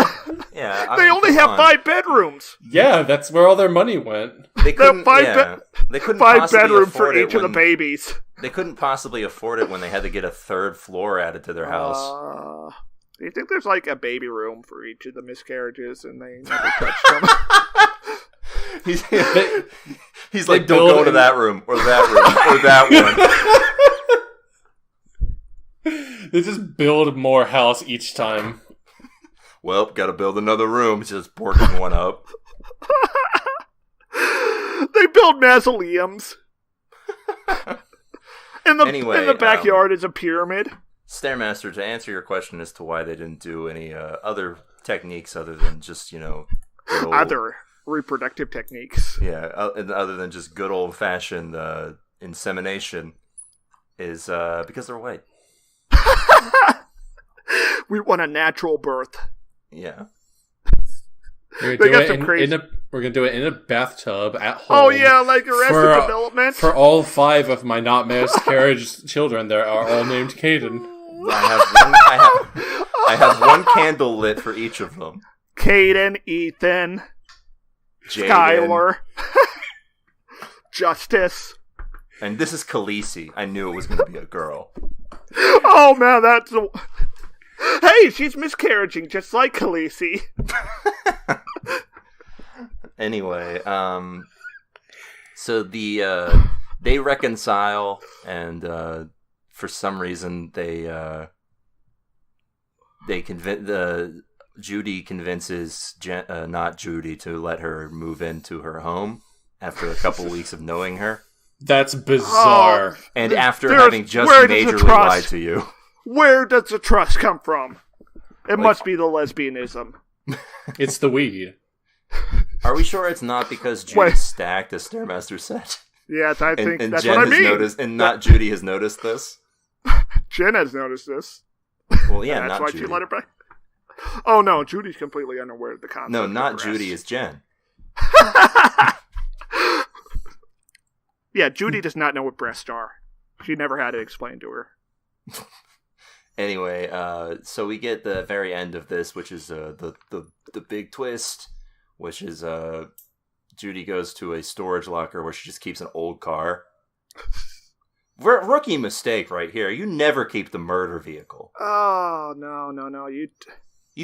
Yeah. I They mean, only come have on. 5 bedrooms. yeah, that's where all their money went. They couldn't. They couldn't 5 possibly bedrooms for afford it each of the when- babies. They couldn't possibly afford it when they had to get a 3rd floor added to their house. Do you think there's like a baby room for each of the miscarriages and they never touched them? He's like, don't go to that room or that room or that one. They just build more house each time. Well, gotta build another room. Just boarding one up. They build mausoleums. In the backyard is a pyramid. Stairmaster, to answer your question as to why they didn't do any other techniques other than just, other reproductive techniques. Yeah, other than just good old-fashioned insemination, is because they're white. We want a natural birth. Yeah. We're gonna do it in a bathtub at home. Oh yeah, like Arrested Development. For all 5 of my not miscarriage children, they are all named Caden. I have one candle lit for each of them. Caden, Ethan, Jaden. Skylar, Justice. And this is Khaleesi. I knew it was going to be a girl. Oh man, that's... Hey, she's miscarriaging just like Khaleesi. Anyway, so they reconcile, and for some reason Judy convinces not Judy to let her move into her home after a couple weeks of knowing her. That's bizarre. And after having just majorly lied to you. Where does the trust come from? It must be the lesbianism. It's the weed. Are we sure it's not because Judy's stacked, as Stairmaster said? Yes, I think and that's Jen what I mean. Noticed, and not Judy has noticed this? Jen has noticed this. Well, yeah, that's not why Judy. she let her back. Oh no, Judy's completely unaware of the concept. No, not Judy, it's Jen. Yeah, Judy does not know what breasts are. She never had it explained to her. Anyway, so we get the very end of this, which is the big twist, which is Judy goes to a storage locker where she just keeps an old car. Rookie mistake right here. You never keep the murder vehicle. Oh, no. You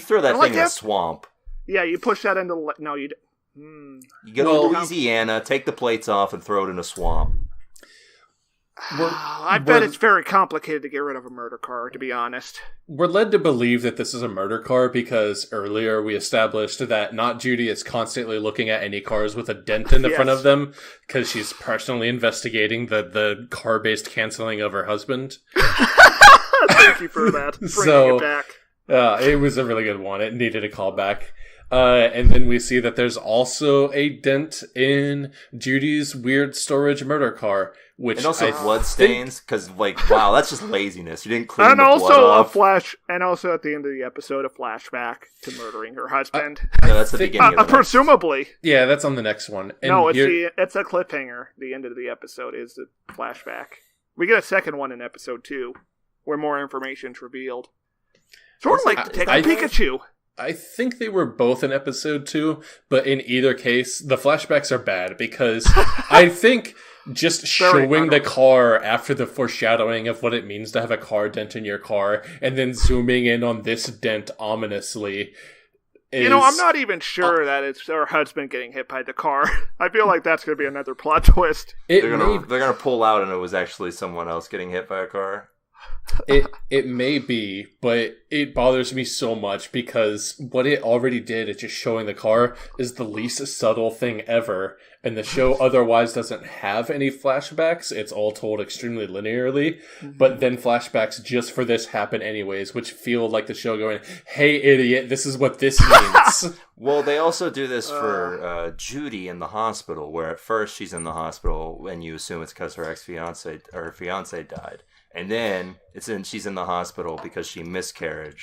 throw that thing in a swamp. Yeah, you push that into... No, you... You go to Louisiana, take the plates off, and throw it in a swamp. I bet it's very complicated to get rid of a murder car, to be honest. We're led to believe that this is a murder car because earlier we established that not Judy is constantly looking at any cars with a dent in the front of them because she's personally investigating the car-based canceling of her husband. Thank you for that. Bringing it back. It was a really good one. It needed a callback. And then we see that there's also a dent in Judy's weird storage murder car, which and also blood stains, because wow, that's just laziness. You didn't clean the blood off. And also at the end of the episode, a flashback to murdering her husband. No, that's the beginning. Presumably. Yeah, that's on the next one. And no, it's a cliffhanger. The end of the episode is the flashback. We get a second one in episode 2, where more information's revealed. Sort of like Detective Pikachu. I think they were both in episode 2, but in either case, the flashbacks are bad because I think just showing the car after the foreshadowing of what it means to have a car dent in your car and then zooming in on this dent ominously is... I'm not even sure that it's her husband getting hit by the car. I feel like that's going to be another plot twist. They're gonna pull out and it was actually someone else getting hit by a car. It may be, but it bothers me so much because what it already did, it's just showing the car, is the least subtle thing ever. And the show otherwise doesn't have any flashbacks. It's all told extremely linearly. But then flashbacks just for this happen anyways, which feel like the show going, hey, idiot, this is what this means. Well, they also do this for Judy in the hospital, where at first she's in the hospital and you assume it's because her ex-fiance or her fiance died. And then she's in the hospital because she miscarried,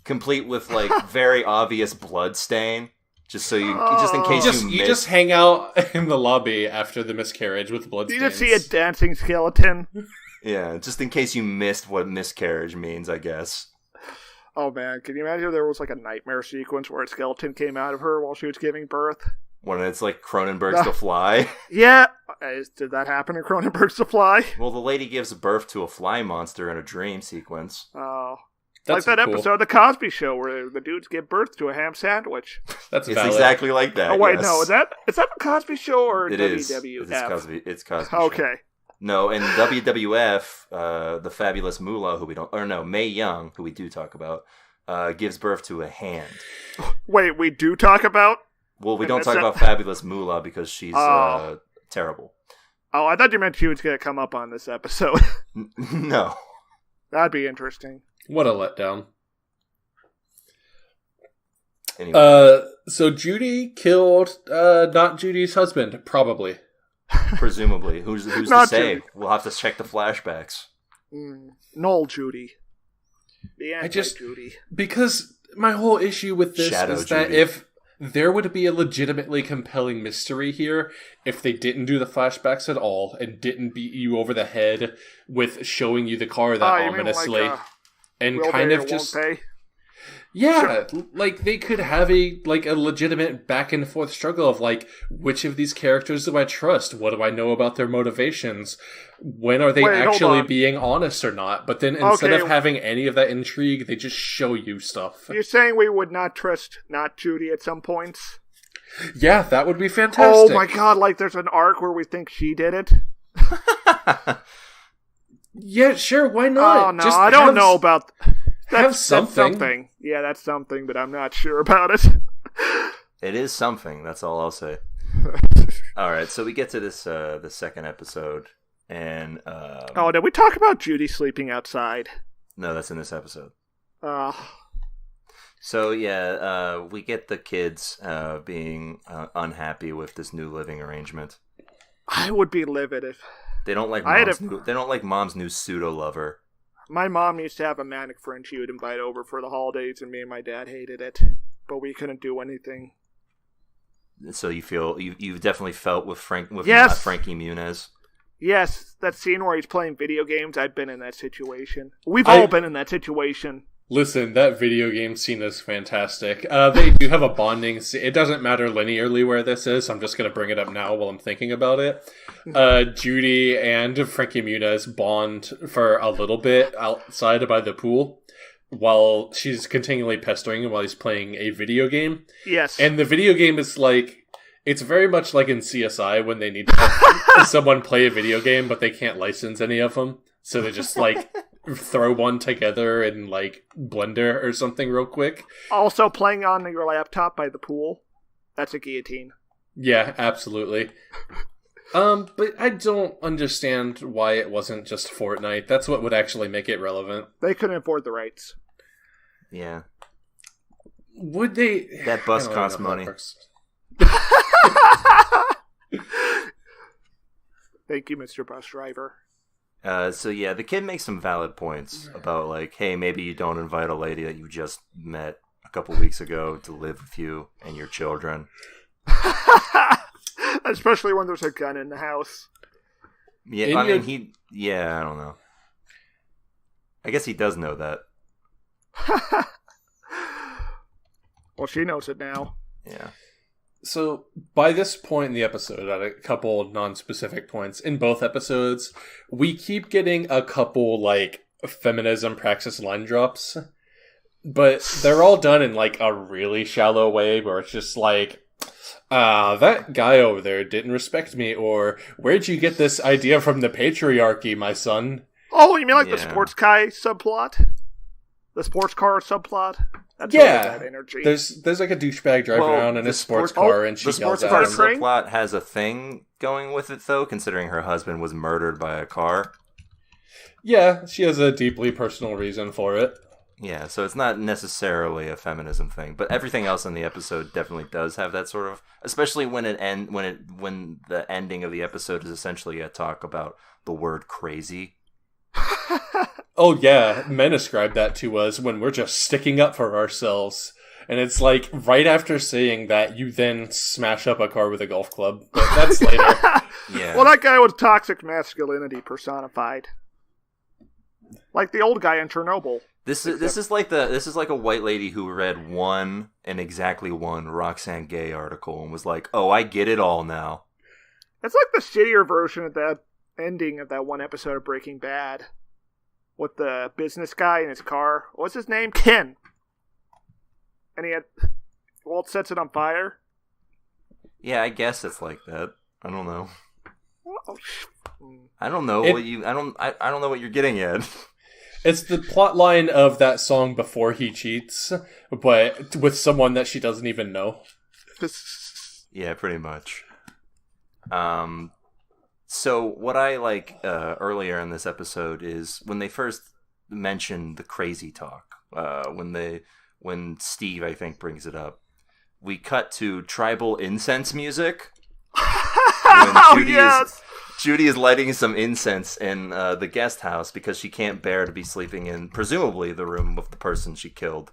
complete with very obvious blood stain. Just so just in case you just hang out in the lobby after the miscarriage with blood stains. You just see a dancing skeleton. Yeah, just in case you missed what miscarriage means, I guess. Oh man, can you imagine if there was a nightmare sequence where a skeleton came out of her while she was giving birth? When it's like Cronenberg's The Fly. Yeah. Did that happen in Cronenberg's The Fly? Well, the lady gives birth to a fly monster in a dream sequence. Oh. Like that episode of The Cosby Show where the dudes give birth to a ham sandwich. That's it's valid. exactly like that. Oh wait, yes. no, is that The Cosby Show or it WWF? It's Cosby Show. Okay. No, in WWF, the fabulous Moolah, Mae Young, who we do talk about, gives birth to a hand. Wait, we do talk about? Well, we don't talk about fabulous Moolah because she's terrible. Oh, I thought you meant she was going to come up on this episode. No. That'd be interesting. What a letdown. Anyway. So Judy killed not Judy's husband, probably. Presumably. Who's to say? Judy. We'll have to check the flashbacks. Null Judy. The anti-Judy. Because my whole issue with this Shadow is that Judy. if there would be a legitimately compelling mystery here if they didn't do the flashbacks at all and didn't beat you over the head with showing you the car that ominously and kind of just yeah, sure. Like they could have a legitimate back and forth struggle of like, which of these characters do I trust? What do I know about their motivations? When are they actually being honest or not? But then instead of having any of that intrigue, they just show you stuff. You're saying we would not trust not Judy at some points? Yeah, that would be fantastic. Oh my god, like there's an arc where we think she did it? Yeah, sure, why not? Oh no, I don't know about... That's something. Yeah, that's something, but I'm not sure about it. It is something, that's all I'll say. Alright, so we get to this the second episode, and... did we talk about Judy sleeping outside? No, that's in this episode. So, yeah, we get the kids being unhappy with this new living arrangement. I would be livid if... They don't like mom's new pseudo-lover. My mom used to have a manic friend she would invite over for the holidays, and me and my dad hated it. But we couldn't do anything. So you feel you've definitely felt with Frankie Muniz. Yes, that scene where he's playing video games. I've been in that situation. We've all been in that situation. Listen, that video game scene is fantastic. They do have a bonding scene. It doesn't matter linearly where this is. I'm just going to bring it up now while I'm thinking about it. Judy and Frankie Muniz bond for a little bit outside by the pool while she's continually pestering him while he's playing a video game. Yes. And the video game is like... It's very much like in CSI when they need to have someone play a video game, but they can't license any of them. So they just like... throw one together in like Blender or something real quick. Also playing on your laptop by the pool. That's a guillotine. Yeah, absolutely. But I don't understand why it wasn't just Fortnite. That's what would actually make it relevant. They couldn't afford the rights. Yeah. Would they? That bus costs money. Thank you, Mr. Bus Driver. So yeah, the kid makes some valid points about like, hey, maybe you don't invite a lady that you just met a couple weeks ago to live with you and your children. Especially when there's a gun in the house. Yeah, I don't know. I guess he does know that. Well, she knows it now. Yeah. So, by this point in the episode, at a couple non-specific points in both episodes, we keep getting a couple, like, feminism praxis line drops. But they're all done in, like, a really shallow way where it's just like, that guy over there didn't respect me, or where'd you get this idea from the patriarchy, my son? Oh, you mean like the sports guy subplot? The sports car subplot? That's that energy. There's like a douchebag driving around in a sports car, and she yells at him. The sports car subplot has a thing going with it, though, considering her husband was murdered by a car. Yeah, she has a deeply personal reason for it. Yeah, so it's not necessarily a feminism thing, but everything else in the episode definitely does have that sort of, especially when the ending of the episode is essentially a talk about the word crazy. Oh yeah, men ascribe that to us when we're just sticking up for ourselves. And it's like, right after saying that, you then smash up a car with a golf club. But that's later. Yeah. Well, that guy was toxic masculinity personified. Like the old guy in Chernobyl. This is like a white lady who read an exactly one Roxane Gay article and was like, "Oh, I get it all now." It's like the shittier version of that ending of that one episode of Breaking Bad. with the business guy in his car. What's his name? Ken. And Walt sets it on fire. Yeah, I guess it's like that. I don't know. Oh, I don't know I don't know what you're getting at. It's the plot line of that song Before He Cheats, but with someone that she doesn't even know. Yeah, pretty much. So what I like earlier in this episode is when they first mention the crazy talk. When Steve, I think, brings it up, we cut to tribal incense music. When Judy is lighting some incense in the guest house because she can't bear to be sleeping in, presumably, the room of the person she killed.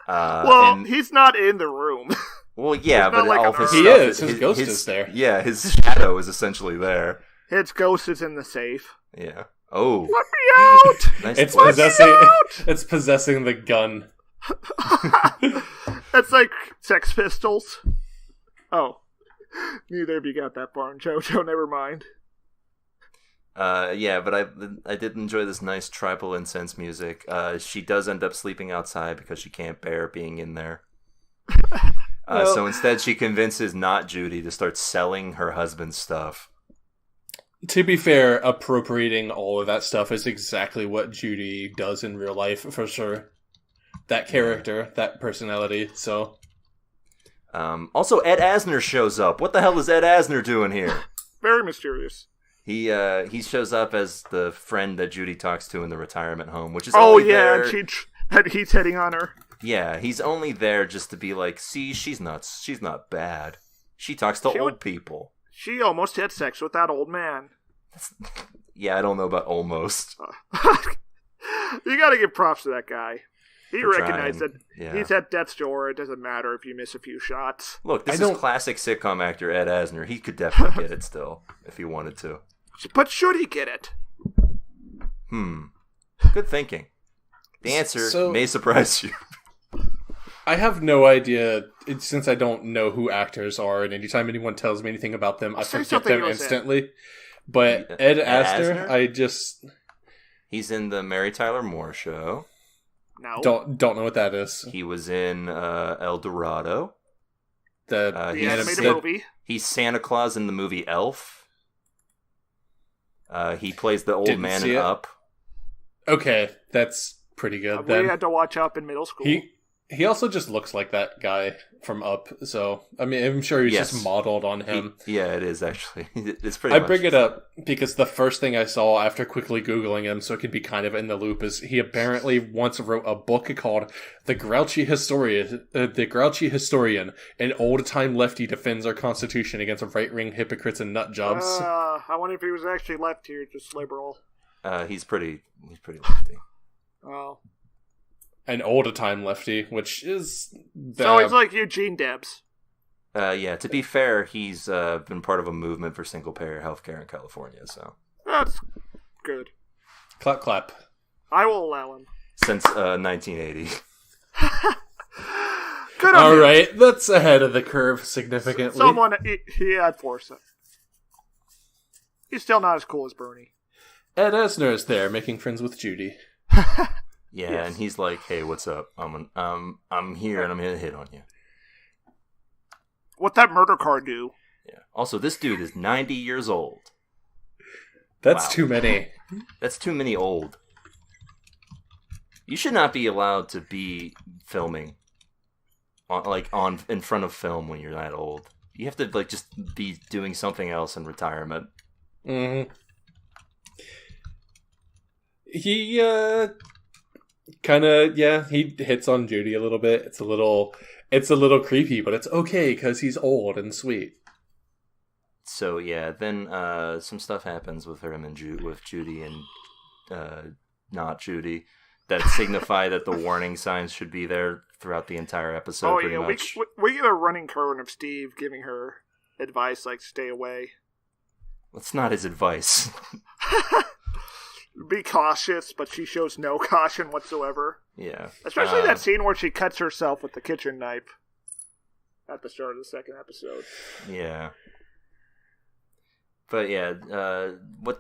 He's not in the room. Well, yeah, but like all of his he stuff, is. His ghost is there. Yeah, his shadow is essentially there. His ghost is in the safe. Yeah. Oh. Let me out! Nice It's possessing the gun. That's like Sex Pistols. Oh. Neither of you got that far in JoJo, never mind. Yeah, but I did enjoy this nice tribal incense music. She does end up sleeping outside because she can't bear being in there. So instead she convinces not Judy to start selling her husband's stuff. To be fair, appropriating all of that stuff is exactly what Judy does in real life, for sure. That character, that personality, so... Also, Ed Asner shows up. What the hell is Ed Asner doing here? Very mysterious. He shows up as the friend that Judy talks to in the retirement home, which is there. And he's hitting on her. Yeah, he's only there just to be like, see, she's not bad. She talks to old people. She almost had sex with that old man. Yeah, I don't know about almost. You gotta give props to that guy. He For recognized trying. that Yeah. he's at death's door. It doesn't matter if you miss a few shots. Look, this is classic sitcom actor Ed Asner. He could definitely get it still, if he wanted to. But should he get it? Good thinking. The answer may surprise you. I have no idea, since I don't know who actors are, and anytime anyone tells me anything about them, I forget them instantly. But Ed Asner, He's in the Mary Tyler Moore Show. No. Don't know what that is. He was in El Dorado. The animated movie. He's Santa Claus in the movie Elf. He plays the old man in Up. Okay, that's pretty good. We had to watch Up in middle school. He also just looks like that guy from Up, so I mean, I'm sure he's just modeled on him. Yeah, it is actually. It's pretty. I bring it up because the first thing I saw after quickly Googling him, so I could be kind of in the loop, is he apparently once wrote a book called "The Grouchy Historian," an old-time lefty defends our Constitution against right-wing hypocrites and nut jobs. I wonder if he was actually lefty or just liberal. He's pretty lefty. Oh. An old-time lefty, which is... So he's like Eugene Debs. Yeah, to be fair, he's been part of a movement for single-payer healthcare in California, so... That's good. Clap, clap. I will allow him. Since 1980. Good on him. Alright, that's ahead of the curve significantly. He had foresight. He's still not as cool as Bernie. Ed Asner is there, making friends with Judy. Yeah, yes. And he's like, "Hey, what's up? I'm here, and I'm gonna hit on you." What'd that murder car do? Yeah. Also, this dude is 90 years old. That's too many. That's too many old. You should not be allowed to be filming in front of film when you're that old. You have to just be doing something else in retirement. Mm-hmm. He he hits on Judy a little bit. It's a little creepy, but it's okay because he's old and sweet. So yeah, then some stuff happens with him and with Judy and not Judy that signify that the warning signs should be there throughout the entire episode. Oh pretty yeah, much. we get a running current of Steve giving her advice like stay away. That's not his advice. Be cautious, but she shows no caution whatsoever. Yeah. Especially that scene where she cuts herself with the kitchen knife at the start of the second episode. Yeah. But yeah, what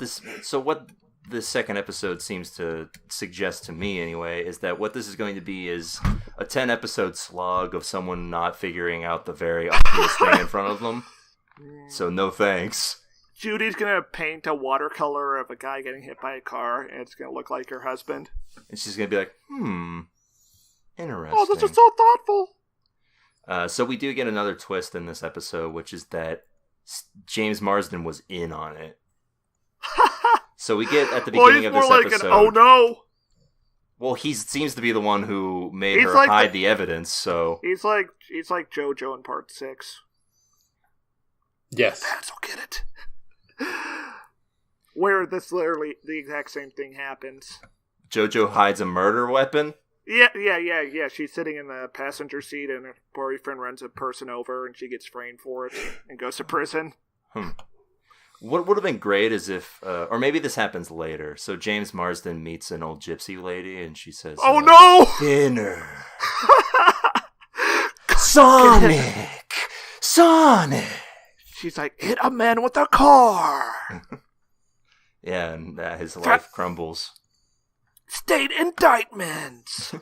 this second episode seems to suggest to me anyway, is that what this is going to be is a 10-episode slog of someone not figuring out the very obvious thing in front of them. So no thanks. Judy's gonna paint a watercolor of a guy getting hit by a car, and it's gonna look like her husband. And she's gonna be like, interesting. Oh, this is so thoughtful. So we do get another twist in this episode, which is that James Marsden was in on it. So we get at the beginning of this episode. He's more like an, oh no! Well, he seems to be the one who made her hide the evidence, so... He's like JoJo in part 6. Yes. Fans will get it. Where this literally, the exact same thing happens. JoJo hides a murder weapon? Yeah. She's sitting in the passenger seat and her boyfriend runs a person over and she gets framed for it and goes to prison. What would have been great is if, or maybe this happens later, so James Marsden meets an old gypsy lady and she says, oh no! Dinner! Sonic! She's like, hit a man with a car! Yeah, and his life crumbles. State indictments!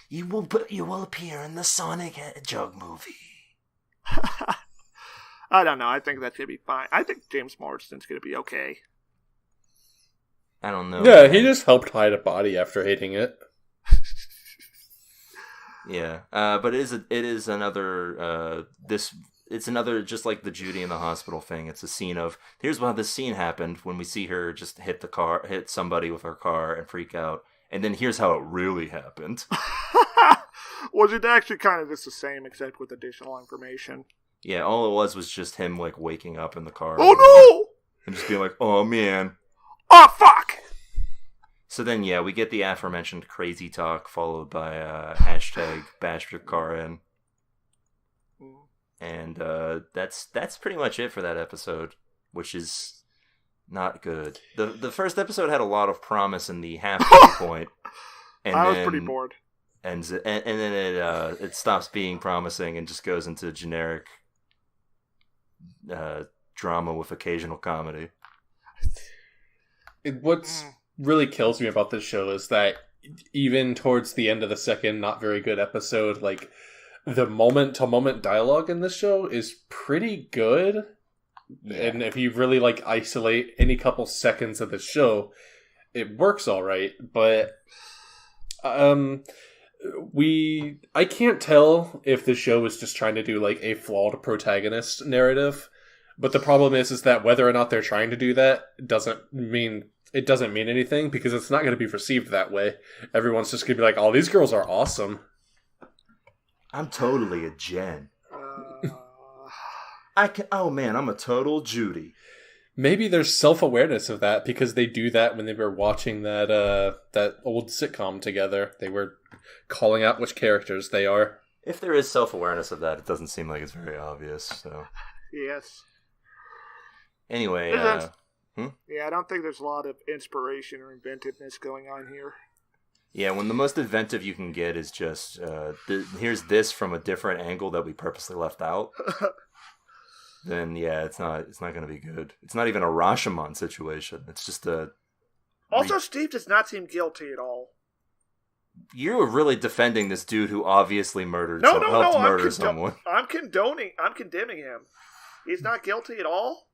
You will appear in the Sonic Hedgehog movie. I don't know. I think that's going to be fine. I think James Marsden's going to be okay. I don't know. Yeah, he just helped hide a body after hitting it. Yeah, but it is another it's another, just like the Judy in the hospital thing. It's a scene of, here's how this scene happened when we see her just hit somebody with her car and freak out. And then here's how it really happened. Was it actually kind of just the same, except with additional information? Yeah, all it was just him, like, waking up in the car. Oh, no! And just being like, oh, man. Oh, fuck! So then, yeah, we get the aforementioned crazy talk, followed by hashtag bash your car in. And that's pretty much it for that episode, which is not good. The first episode had a lot of promise in the halfway point. And I was pretty bored. And then it stops being promising and just goes into generic drama with occasional comedy. What's really kills me about this show is that even towards the end of the second not very good episode, like, the moment-to-moment dialogue in this show is pretty good. Yeah. And if you really, like, isolate any couple seconds of the show, it works all right. But I can't tell if the show is just trying to do, like, a flawed protagonist narrative. But the problem is that whether or not they're trying to do that doesn't mean anything, because it's not going to be perceived that way. Everyone's just going to be like, oh, these girls are awesome. I'm totally a Jen. Oh man, I'm a total Judy. Maybe there's self-awareness of that, because they do that when they were watching that old sitcom together. They were calling out which characters they are. If there is self-awareness of that, it doesn't seem like it's very obvious. So yes. Anyway, yeah, I don't think there's a lot of inspiration or inventiveness going on here. Yeah, when the most inventive you can get is just, here's this from a different angle that we purposely left out, then yeah, it's not going to be good. It's not even a Rashomon situation. It's just a... Also, Steve does not seem guilty at all. You were really defending this dude who obviously helped murder someone. I'm condemning him. He's not guilty at all.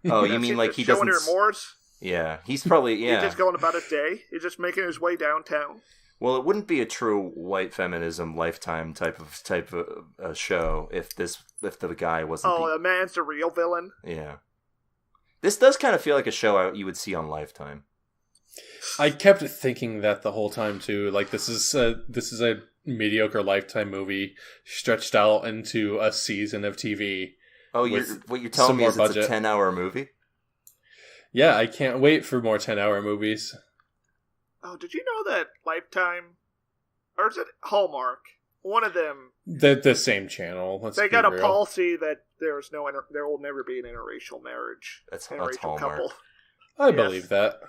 Oh, you mean like he doesn't... Showing remorse? Yeah, he's probably, yeah. He's just going about a day. He's just making his way downtown. Well, it wouldn't be a true white feminism Lifetime type of show if the guy wasn't. Oh, the man's the real villain. Yeah, this does kind of feel like a show you would see on Lifetime. I kept thinking that the whole time too. Like, this is a mediocre Lifetime movie stretched out into a season of TV. Oh, what you're telling me is it's a 10-hour movie? Yeah, I can't wait for more 10-hour movies. Oh, did you know that Lifetime, or is it Hallmark? One of them. The same channel. They got a policy that there will never be an interracial marriage. That's Hallmark. Couple. I believe that.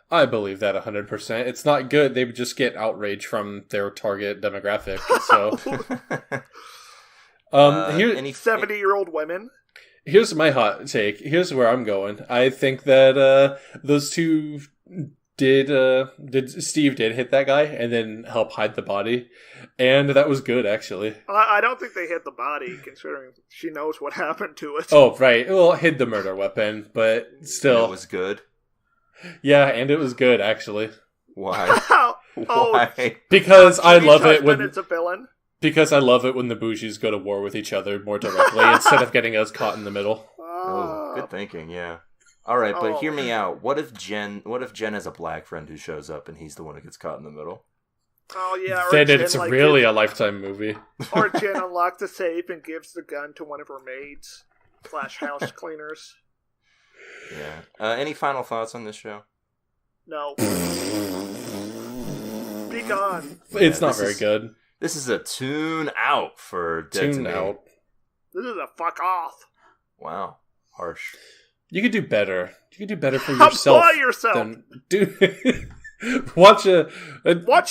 I believe that 100%. It's not good. They would just get outrage from their target demographic. So, any 70-year-old women. Here's my hot take. Here's where I'm going. I think that those two Steve did hit that guy and then help hide the body, and that was good, actually. I don't think they hit the body, considering she knows what happened to it. Oh, right. Well, hid the murder weapon, but still. It was good? Yeah, and it was good, actually. Why? Why? Because I love it when it's a villain. Because I love it when the bougies go to war with each other more directly instead of getting us caught in the middle. Oh, good thinking, yeah. All right, but hear me out. What if Jen has a black friend who shows up and he's the one who gets caught in the middle? Oh, yeah. Then it's really a Lifetime movie. Or Jen unlocks the safe and gives the gun to one of her maids / house cleaners. Yeah. Any final thoughts on this show? No. Be gone. It's not very good. This is a tune out for Dead to Me. Out. This is a fuck off. Wow. Harsh. You could do better. You could do better for yourself. Apply yourself. Watch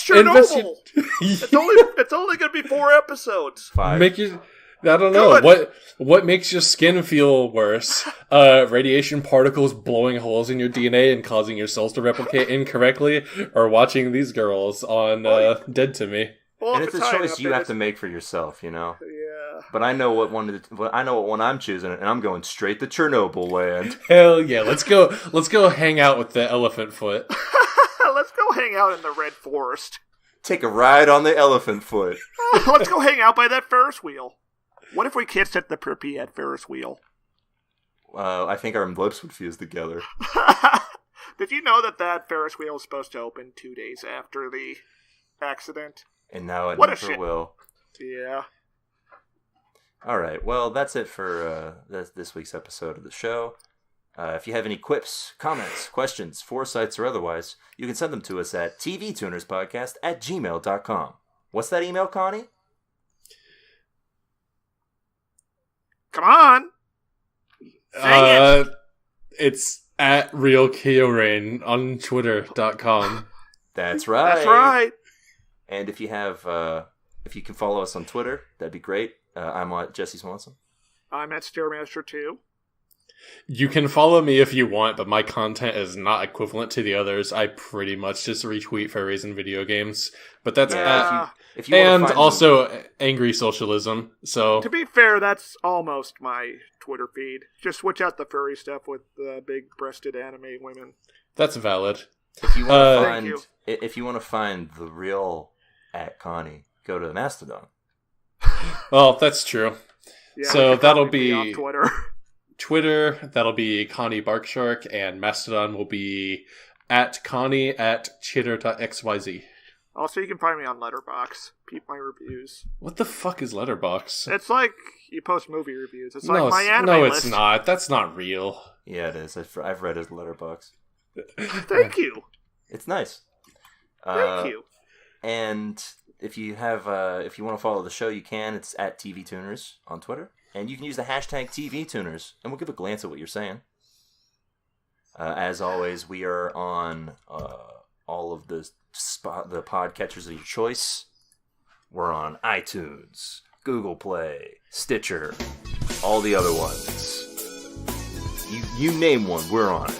Chernobyl. It's only going to be 4 episodes. 5. I don't know. What makes your skin feel worse? Radiation particles blowing holes in your DNA and causing your cells to replicate incorrectly, or watching these girls on Dead to Me? Well, and it's a choice you have to make for yourself, you know. Yeah. But I know what one I'm choosing, and I'm going straight to Chernobyl land. Hell yeah! Let's go hang out with the elephant foot. Let's go hang out in the Red Forest. Take a ride on the elephant foot. Let's go hang out by that Ferris wheel. What if we kissed at the Pripyat Ferris wheel? I think our lips would fuse together. Did you know that Ferris wheel is supposed to open 2 days after the accident? And now it never will. Yeah. All right. Well, that's it for this week's episode of the show. If you have any quips, comments, questions, foresights, or otherwise, you can send them to us at tvtunerspodcast@gmail.com. What's that email, Connie? Come on. Say it. It's at RealKeorain on Twitter.com. That's right. That's right. And if you can follow us on Twitter, that'd be great. I'm at Jesse Swanson. I'm at Stairmaster 2. You can follow me if you want, but my content is not equivalent to the others. I pretty much just retweet furries and video games. But that's if you and also angry socialism. So to be fair, that's almost my Twitter feed. Just switch out the furry stuff with the big-breasted anime women. That's valid. If you want to find the real at Connie, go to Mastodon. Well, that's true. Yeah, so that'll be on Twitter. That'll be Connie Barkshark, and Mastodon will be at Connie at chitter.xyz. Also, you can find me on Letterboxd. Peep my reviews. What the fuck is Letterboxd? It's like you post movie reviews. It's like my anime No, list. it's not. That's not real. Yeah, it is. I've read his Letterboxd. Thank you. It's nice. Thank you. And if you want to follow the show, you can. It's at TV Tuners on Twitter, and you can use the hashtag TV Tuners, and we'll give a glance at what you're saying. As always, we are on all of the podcatchers of your choice. We're on iTunes, Google Play, Stitcher, all the other ones. You name one, we're on it.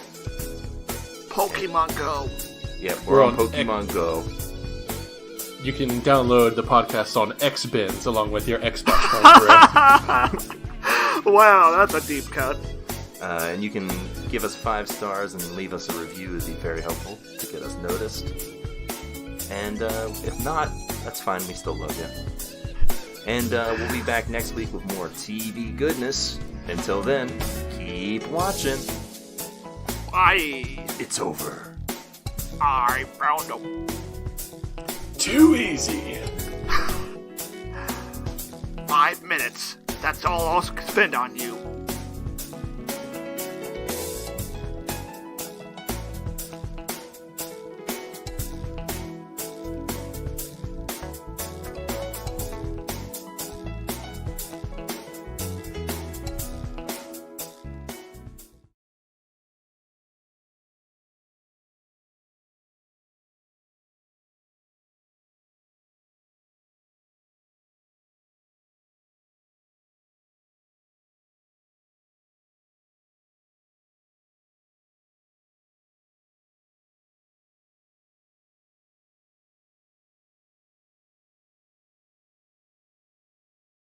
Pokemon Go. Yeah, we're on Pokemon Go. You can download the podcast on Xbins along with your Xbox program. Wow, that's a deep cut. And you can give us 5 stars and leave us a review. It'd be very helpful to get us noticed. And if not, that's fine. We still love you. And we'll be back next week with more TV goodness. Until then, keep watching. Bye. It's over. I found him. Too easy. 5 minutes. That's all I'll spend on you.